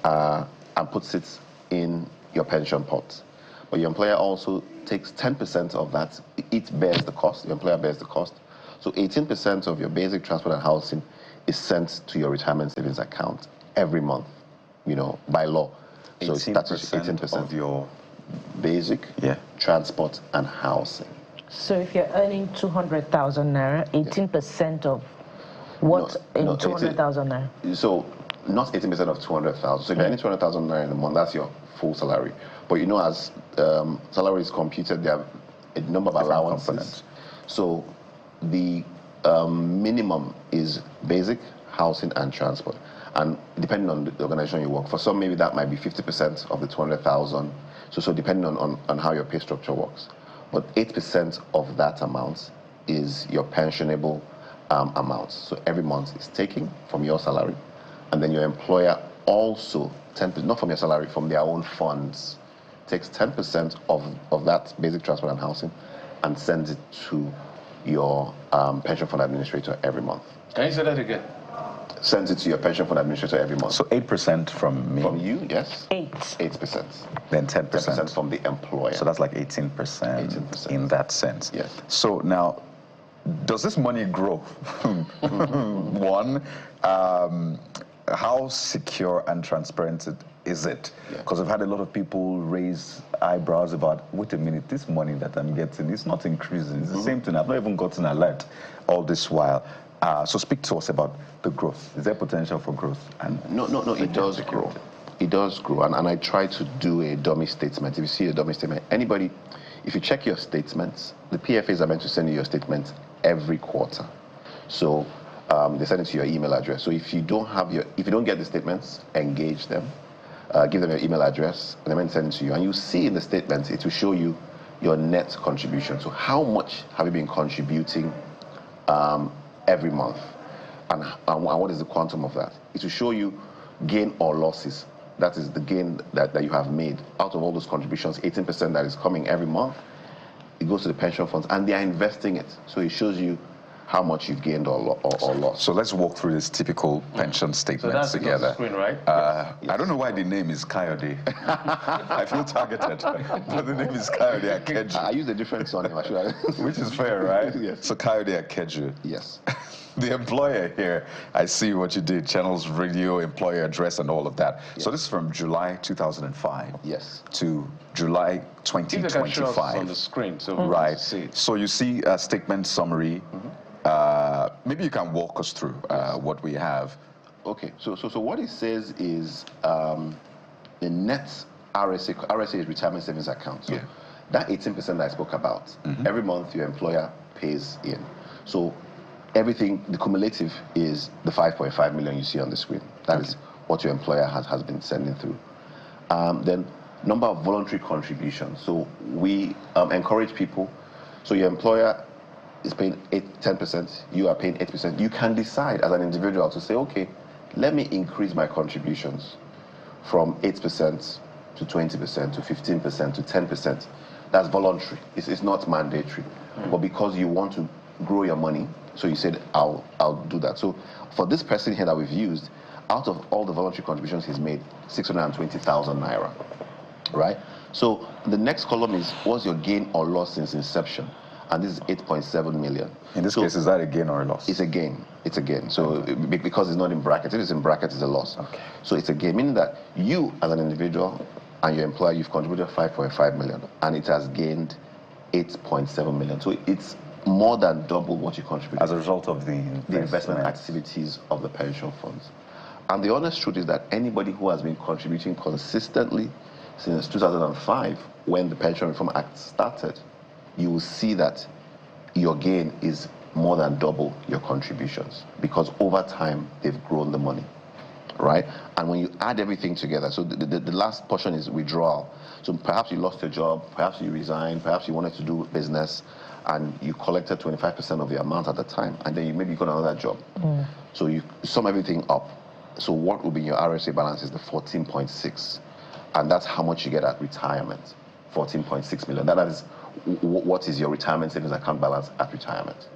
and puts it in your pension pot. But your employer also takes 10% of that. It bears the cost. Your employer bears the cost. So 18% of your basic transport and housing is sent to your retirement savings account every month, by law. So 18% of your basic transport and housing. So if you're earning 200,000 naira, 18% of what in 200,000 naira? So not 18% of 200,000. So if you're earning 200,000 naira in a month, that's your full salary. But as salary is computed, there are a number of allowances. Components. So the minimum is basic, housing, and transport. And depending on the organization you work for, some maybe that might be 50% of the 200,000. So depending on how your pay structure works. But 8% of that amount is your pensionable amount. So every month is taken from your salary, and then your employer also, 10%, not from your salary, from their own funds, takes 10% of that basic transport and housing and sends it to your pension fund administrator every month. Can you say that again? Sends it to your pension fund administrator every month. So 8% from me? From you, yes. 8%. Then 10%. 10% from the employer. So that's like 18% in that sense. Yes. So now, does this money grow? One, how secure and transparent is it? Because I've had a lot of people raise eyebrows about, wait a minute, this money that I'm getting is not increasing. It's the same thing. I've not even gotten alert all this while. So speak to us about the growth. Is there potential for growth? And no, it does grow. It does grow. And I try to do a dummy statement. If you see a dummy statement, anybody, if you check your statements, the PFAs are meant to send you your statements every quarter. So they send it to your email address. So if you don't get the statements, engage them. Give them your email address, and they're meant to send it to you. And you see in the statements, it will show you your net contribution. So how much have you been contributing every month? And what is the quantum of that? It will show you gain or losses. That is the gain that you have made. Out of all those contributions, 18% that is coming every month, it goes to the pension funds, and they are investing it. So it shows you how much you've gained or lost. So let's walk through this typical pension statement together. On the screen, right? Yes. I don't know why the name is Kayode. I feel targeted, but the name is Kayode Akeju. I used a different surname, actually. Which is fair, right? Yes. So Kayode Akeju. Yes. the employer here, I see what you did, channels, radio, employer address, and all of that. Yes. So this is from July 2005 yes. to July 2025. If you can show us on the screen. So right. So you see a statement summary. Maybe you can walk us through what we have. Okay, so what it says is the net RSA is retirement savings account. So that 18% that I spoke about, every month your employer pays in. So everything, the cumulative is the 5.5 million you see on the screen. That is what your employer has been sending through. Then number of voluntary contributions. So we encourage people. So your employer is paying 10%, you are paying 8%. You can decide as an individual to say, okay, let me increase my contributions from 8% to 20% to 15% to 10%. That's voluntary. It's not mandatory. But because you want to grow your money, so you said, I'll do that. So for this person here that we've used, out of all the voluntary contributions he's made, 620,000 naira, right? So the next column is, what's your gain or loss since inception? And this is 8.7 million. In this case, is that a gain or a loss? It's a gain. It's a gain. So because it's not in brackets, if it's in brackets, it's a loss. Okay. So it's a gain, meaning that you, as an individual, and your employer, you've contributed 5.5 million, and it has gained 8.7 million. So it's more than double what you contributed. As a result of the investment activities of the pension funds. And the honest truth is that anybody who has been contributing consistently since 2005, when the Pension Reform Act started, you will see that your gain is more than double your contributions, because over time they've grown the money, right? And when you add everything together, so the last portion is withdrawal. So perhaps you lost your job, perhaps you resigned, perhaps you wanted to do business, and you collected 25% of the amount at the time, and then maybe you got another job. So you sum everything up. So what will be your RSA balance is the 14.6, and that's how much you get at retirement, 14.6 million. That is what is your retirement savings account balance at retirement.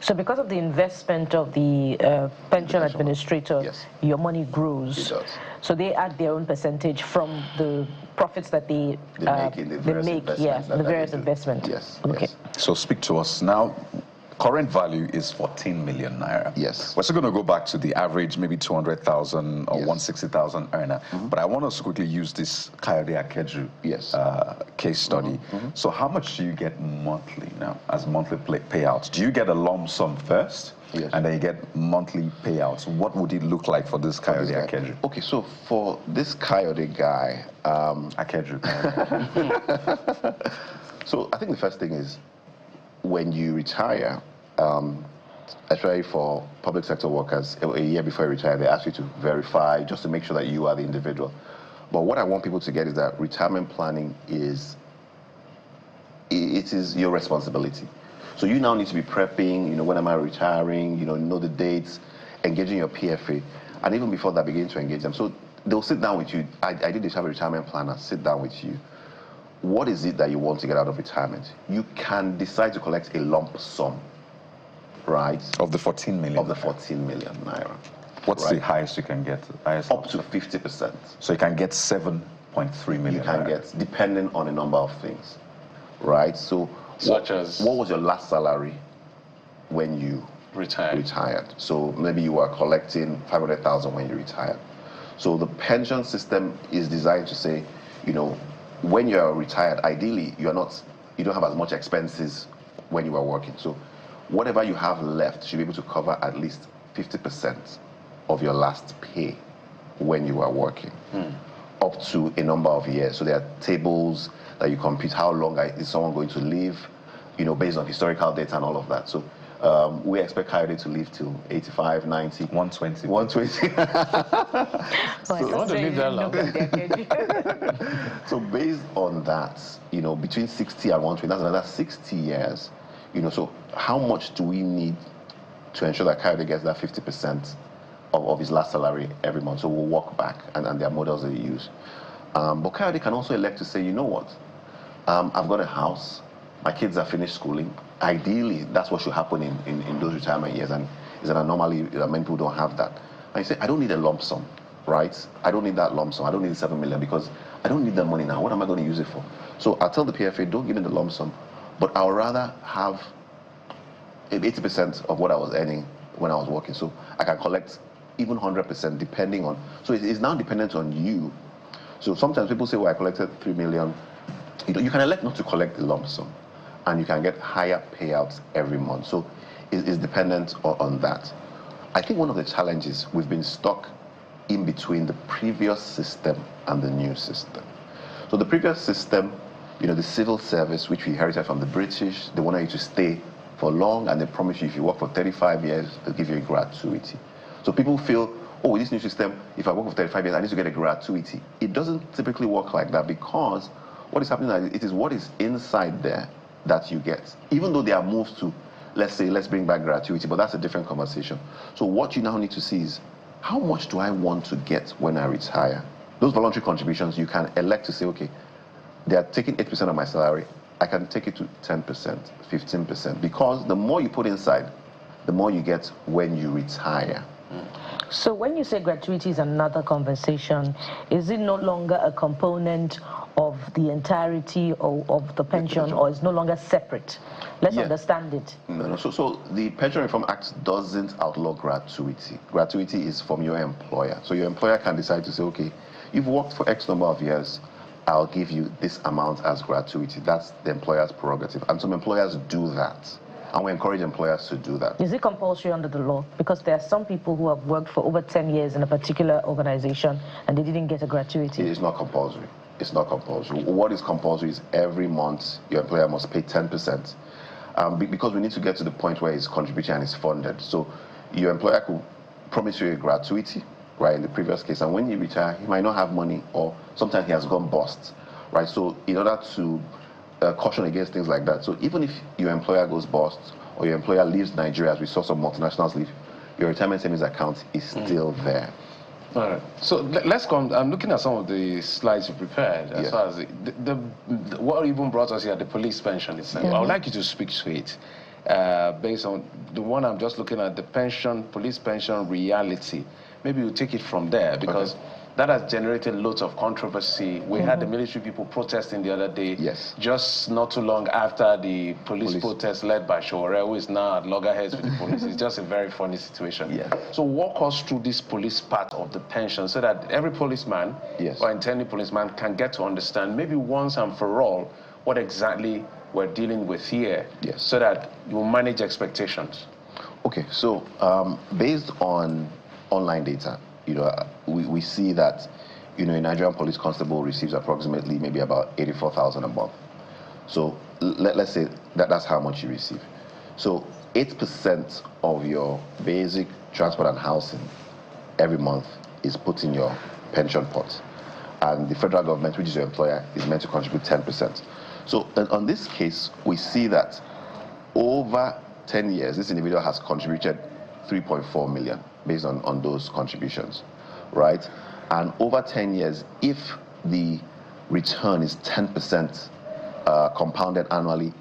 So because of the investment of the pension administrator, your money grows. It does. So they add their own percentage from the profits that they make in the various investments. The various investments. Yes. Okay. Yes. So speak to us now. Current value is 14 million naira. Yes. We're still going to go back to the average, maybe 200,000 or 160,000 earner. But I want us to quickly use this Kayode Akeju case study. So how much do you get monthly now as monthly payouts? Do you get a lump sum first? Yes. And then you get monthly payouts. What would it look like for this Kayode Akeju? Okay, so for this Kayode guy, Akeju. So I think the first thing is, when you retire, especially for public sector workers, a year before you retire, they ask you to verify just to make sure that you are the individual. But what I want people to get is that retirement planning is your responsibility. So you now need to be prepping, when am I retiring, know the dates, engaging your PFA, and even before that, begin to engage them. So they'll sit down with you. I did have a retirement planner sit down with you. What is it that you want to get out of retirement? You can decide to collect a lump sum, right? Of the 14 million? Of the 14 million naira. What's the highest you can get? Up to 50%. So you can get 7.3 million? You can get, depending on a number of things, right? So such as? What was your last salary when you retired? So maybe you were collecting 500,000 when you retired. So the pension system is designed to say, when you're retired, ideally, you don't have as much expenses when you are working. So whatever you have left should be able to cover at least 50% of your last pay when you are working, up to a number of years. So there are tables that you compute, how long is someone going to live, based on historical data and all of that. So we expect Kayode to live till 85, 90. 120. 120. So I want to live that long. So based on that, between 60 and 120, that's another 60 years. So how much do we need to ensure that Kayode gets that 50% of his last salary every month? So we'll walk back, and there are models that you use. But Kayode can also elect to say, you know what, I've got a house, my kids are finished schooling. Ideally, that's what should happen in those retirement years, and is that normally many people don't have that. And you say, I don't need a lump sum, right? I don't need that lump sum. I don't need 7 million because I don't need that money now. What am I going to use it for? So I tell the PFA, don't give me the lump sum, but I would rather have 80% of what I was earning when I was working. So I can collect even 100% depending on, so it's now dependent on you. So sometimes people say, well, I collected 3 million. You can elect not to collect the lump sum, and you can get higher payouts every month. So it's dependent on that. I think one of the challenges, we've been stuck in between the previous system and the new system. So the previous system, the civil service, which we inherited from the British, they wanted you to stay for long, and they promise you if you work for 35 years, they'll give you a gratuity. So people feel, oh, with this new system, if I work for 35 years, I need to get a gratuity. It doesn't typically work like that, because what is happening is it is what is inside there that you get. Even though there are moves to, let's bring back gratuity, but that's a different conversation. So what you now need to see is, how much do I want to get when I retire? Those voluntary contributions, you can elect to say, okay, they are taking 8% of my salary. I can take it to 10%, 15%, because the more you put inside, the more you get when you retire. So when you say gratuity is another conversation, is it no longer a component of the entirety of the pension, or is no longer separate? Let's understand it. No. So the Pension Reform Act doesn't outlaw gratuity. Gratuity is from your employer. So your employer can decide to say, okay, you've worked for X number of years, I'll give you this amount as gratuity. That's the employer's prerogative. And some employers do that. And we encourage employers to do that. Is it compulsory under the law? Because there are some people who have worked for over 10 years in a particular organization and they didn't get a gratuity. It is not compulsory. It's not compulsory. What is compulsory is every month your employer must pay 10%. Because we need to get to the point where it's contributing and it's funded. So your employer could promise you a gratuity, right, in the previous case, and when you retire, he might not have money, or sometimes he has gone bust, right? So in order to caution against things like that, so even if your employer goes bust or your employer leaves Nigeria, as we saw some multinationals leave, your retirement savings account is still there. All right. So let's come. I'm looking at some of the slides you prepared as far as what even brought us here, the police pension itself. I would like you to speak to it based on the one I'm just looking at, the police pension reality. Maybe you take it from there, because that has generated loads of controversy. We had the military people protesting the other day, just not too long after the police protest led by Sowore, who is now at loggerheads with the police. It's just a very funny situation. So walk us through this police part of the pension, so that every policeman or intending policeman can get to understand, maybe once and for all, what exactly we're dealing with here, so that you manage expectations. Okay, so based on online data, we see that, a Nigerian police constable receives approximately maybe about 84,000 a month. So let's say that's how much you receive. So 8% of your basic transport and housing every month is put in your pension pot. And the federal government, which is your employer, is meant to contribute 10%. So on this case, we see that over 10 years, this individual has contributed 3.4 million based on those contributions, right? And over 10 years, if the return is 10% compounded annually,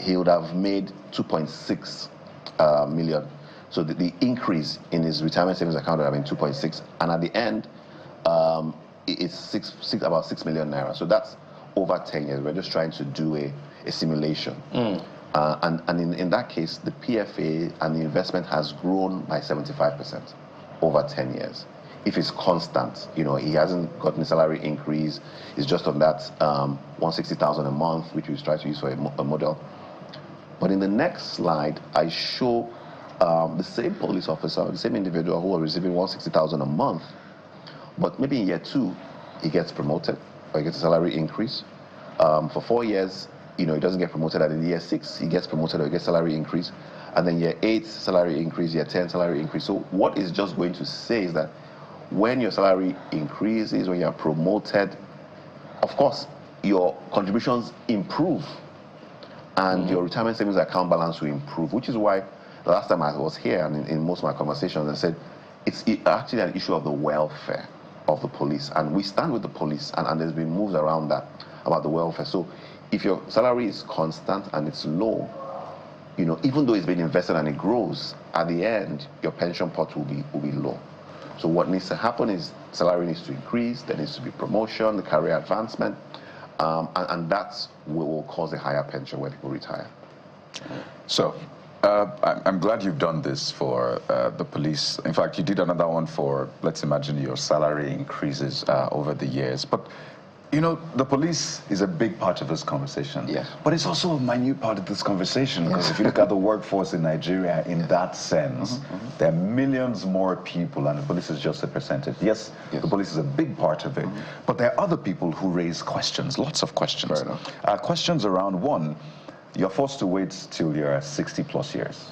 he would have made 2.6 million. So the increase in his retirement savings account would have been 2.6, and at the end, it's about 6 million naira. So that's over 10 years. We're just trying to do a simulation. And in that case, the PFA and the investment has grown by 75% over 10 years. If it's constant, he hasn't gotten a salary increase, it's just on that 160,000 a month, which we try to use for a model. But in the next slide, I show the same police officer, the same individual who are receiving 160,000 a month, but maybe in year 2, he gets promoted, or he gets a salary increase. For 4 years, he doesn't get promoted, and in year 6, he gets promoted or he gets salary increase. And then year 8, salary increase, year 10, salary increase. So what it's just going to say is that when your salary increases, when you're promoted, of course, your contributions improve, and your retirement savings account balance will improve, which is why the last time I was here, and in most of my conversations, I said it's actually an issue of the welfare of the police. And we stand with the police, and there's been moves around that, about the welfare. So if your salary is constant and it's low, even though it's been invested and it grows, at the end, your pension pot will be low. So what needs to happen is salary needs to increase, there needs to be promotion, the career advancement, and that's what will cause a higher pension when people retire. So I'm glad you've done this for the police. In fact, you did another one for, let's imagine, your salary increases over the years. But, you know, the police is a big part of this conversation. Yes. But it's also a minute part of this conversation, because if you look at the workforce in Nigeria in that sense, there are millions more people, and the police is just a percentage. Yes, the police is a big part of it, but there are other people who raise questions, lots of questions. Fair enough. Questions around, one, you're forced to wait till you're 60 plus years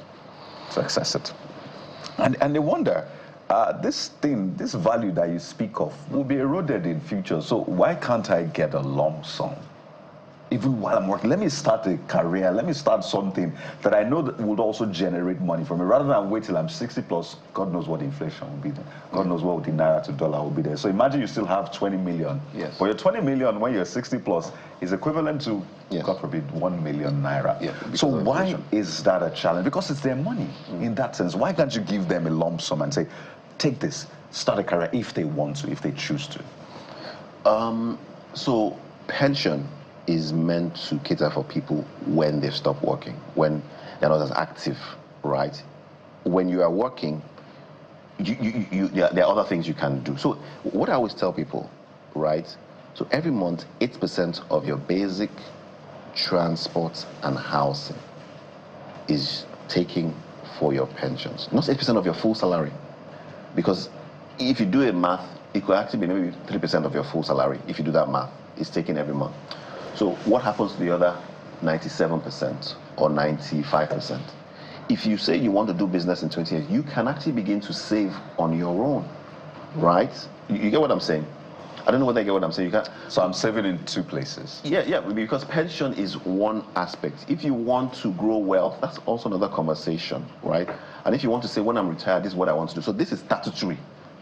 to access it. And they wonder, this value that you speak of will be eroded in future. So why can't I get a lump sum? Even while I'm working, let me start a career, let me start something that I know that would also generate money for me, rather than wait till I'm 60 plus. God knows what inflation will be there. God knows what the naira to dollar will be there. So imagine you still have 20 million. Yes. But your 20 million when you're 60 plus is equivalent to, God forbid, 1 million naira. Yeah, so why is that a challenge? Because it's their money in that sense. Why can't you give them a lump sum and say, take this, start a career if they want to, if they choose to? So pension is meant to cater for people when they stop working, when they're not as active, right? When you are working, there are other things you can do. So what I always tell people, right? So every month, 8% of your basic transport and housing is taken for your pensions. Not 8% of your full salary. Because if you do a math, it could actually be maybe 3% of your full salary. If you do that math, it's taken every month. So what happens to the other 97% or 95%? If you say you want to do business in 20 years, you can actually begin to save on your own, right? You get what I'm saying? I don't know whether you get what I'm saying. So I'm saving in two places. Yeah, because pension is one aspect. If you want to grow wealth, that's also another conversation, right? And if you want to say, when I'm retired, this is what I want to do. So this is statutory,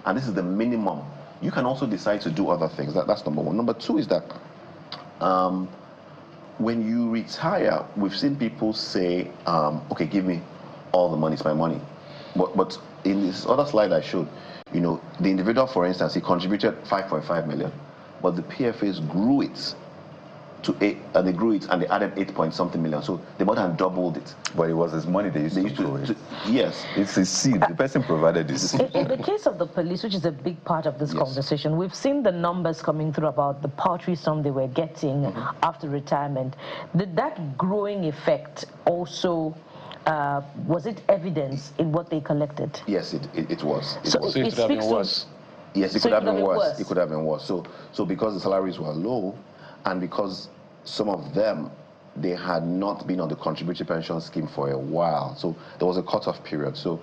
and this is the minimum. You can also decide to do other things. That's number one. Number two is that when you retire, we've seen people say, okay, give me all the money, it's my money. But in this other slide I showed, you know, the individual, for instance, he contributed 5.5 million, but the PFAs grew it to 8, and they grew it and they added 8-point-something million. So they more than doubled it. But it was his money they used to grow it. Yes. It's his seed. The person provided his seed. In the case of the police, which is a big part of this conversation, we've seen the numbers coming through about the paltry sum they were getting after retirement. Did that growing effect also, was it evidence in what they collected? Yes, it was. So it could have been worse. Yes, it could have been worse. It could have been worse. So because the salaries were low, and because some of them, they had not been on the contributory pension scheme for a while. So there was a cutoff period. So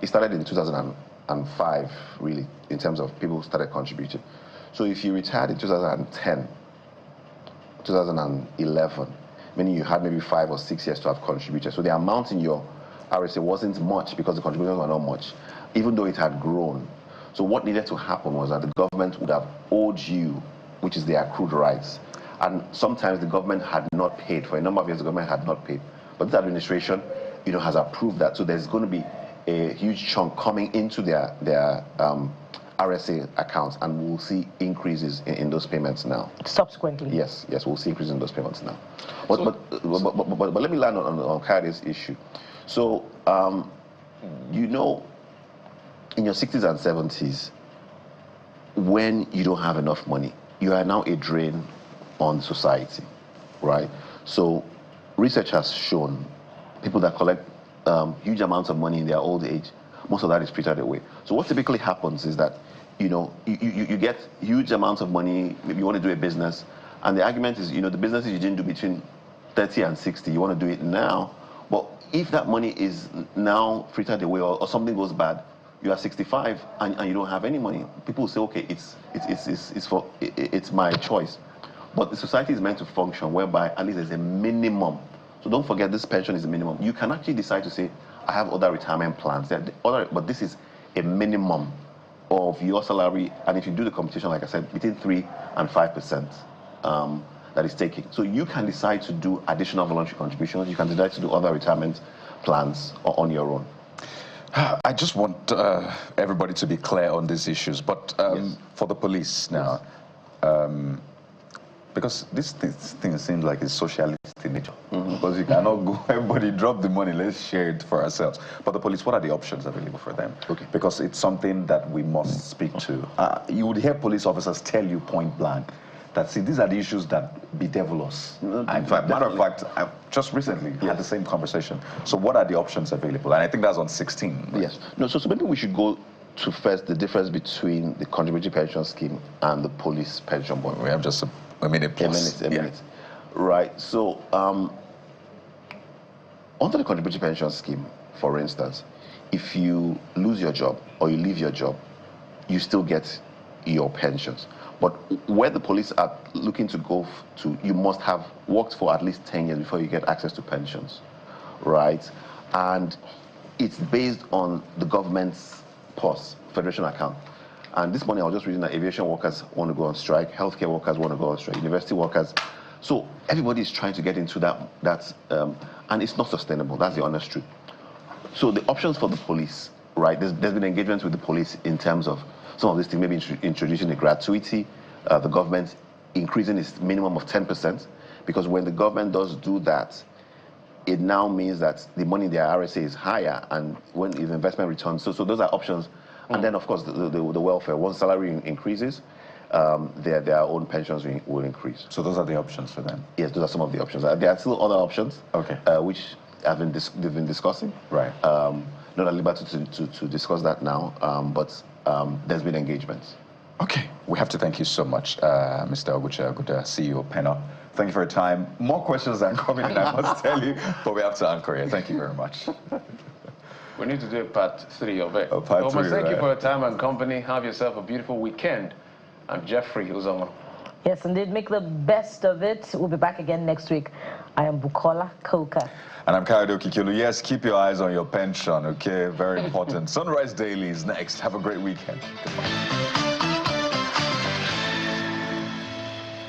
it started in 2005, really, in terms of people who started contributing. So if you retired in 2010, 2011, meaning you had maybe 5 or 6 years to have contributed. So the amount in your RSA wasn't much because the contributions were not much, even though it had grown. So what needed to happen was that the government would have owed you, which is the accrued rights. And sometimes the government had not paid. For a number of years, the government had not paid. But this administration, you know, has approved that. So there's going to be a huge chunk coming into their RSA accounts, and we'll see increases in those payments now. Subsequently? Yes, we'll see increases in those payments now. But let me land on Kade's issue. So, you know, in your 60s and 70s, when you don't have enough money, you are now a drain on society, right? So research has shown people that collect huge amounts of money in their old age, most of that is treated away. So what typically happens is that, you know, you get huge amounts of money, maybe you want to do a business, and the argument is, you know, the businesses you didn't do between 30 and 60, you want to do it now, but if that money is now frittered away or something goes bad, you are 65 and you don't have any money. People will say, okay, it's my choice. But the society is meant to function whereby at least there's a minimum. So don't forget, this pension is a minimum. You can actually decide to say, I have other retirement plans, but this is a minimum of your salary. And if you do the computation, like I said, between 3 and 5% that is taken. So you can decide to do additional voluntary contributions. You can decide to do other retirement plans on your own. I just want everybody to be clear on these issues. But for the police now, Because this thing seems like it's socialist in nature. Because you cannot go, everybody drop the money, let's share it for ourselves. But the police, what are the options available for them? Okay. Because it's something that we must speak to. You would hear police officers tell you point blank that, see, these are the issues that bedevil us. In fact, matter of fact, I just recently had the same conversation. So what are the options available? And I think that's on 16. Right? Yes. No, so maybe we should go to first the difference between the contributory pension scheme and the police pension board. We have just a minute plus. A minute. Right. So under the contributory pension scheme, for instance, if you lose your job or you leave your job, you still get your pensions. But where the police are looking to go to, you must have worked for at least 10 years before you get access to pensions, right? And it's based on the government's POS, Federation account. And this morning I was just reading that aviation workers want to go on strike, healthcare workers want to go on strike, university workers. So everybody is trying to get into that, and it's not sustainable. That's the honest truth. So the options for the police, right? There's been engagements with the police in terms of some of these things, maybe introducing a gratuity, the government increasing its minimum of 10%, because when the government does do that, it now means that the money in their RSA is higher, and when the investment returns, so those are options. And then, of course, the welfare. Once salary increases, their own pensions will increase. So those are the options for them? Yes, those are some of the options. There are still other options, okay, which they've been discussing. Right. Not at liberty to discuss that now, but there's been engagements. Okay, we have to thank you so much, Mr. Ogucha. Good to see you, Penna. Thank you for your time. More questions are coming in, I must tell you, but we have to anchor here. Thank you very much. We need to do part 3 of it. Part 3, thank you for your time and company. Have yourself a beautiful weekend. I'm Jeffrey Uzoma. Yes, indeed. Make the best of it. We'll be back again next week. I am Bukola Koka. And I'm Kayode Okikelu. Yes, keep your eyes on your pension, okay? Very important. Sunrise Daily is next. Have a great weekend. Goodbye.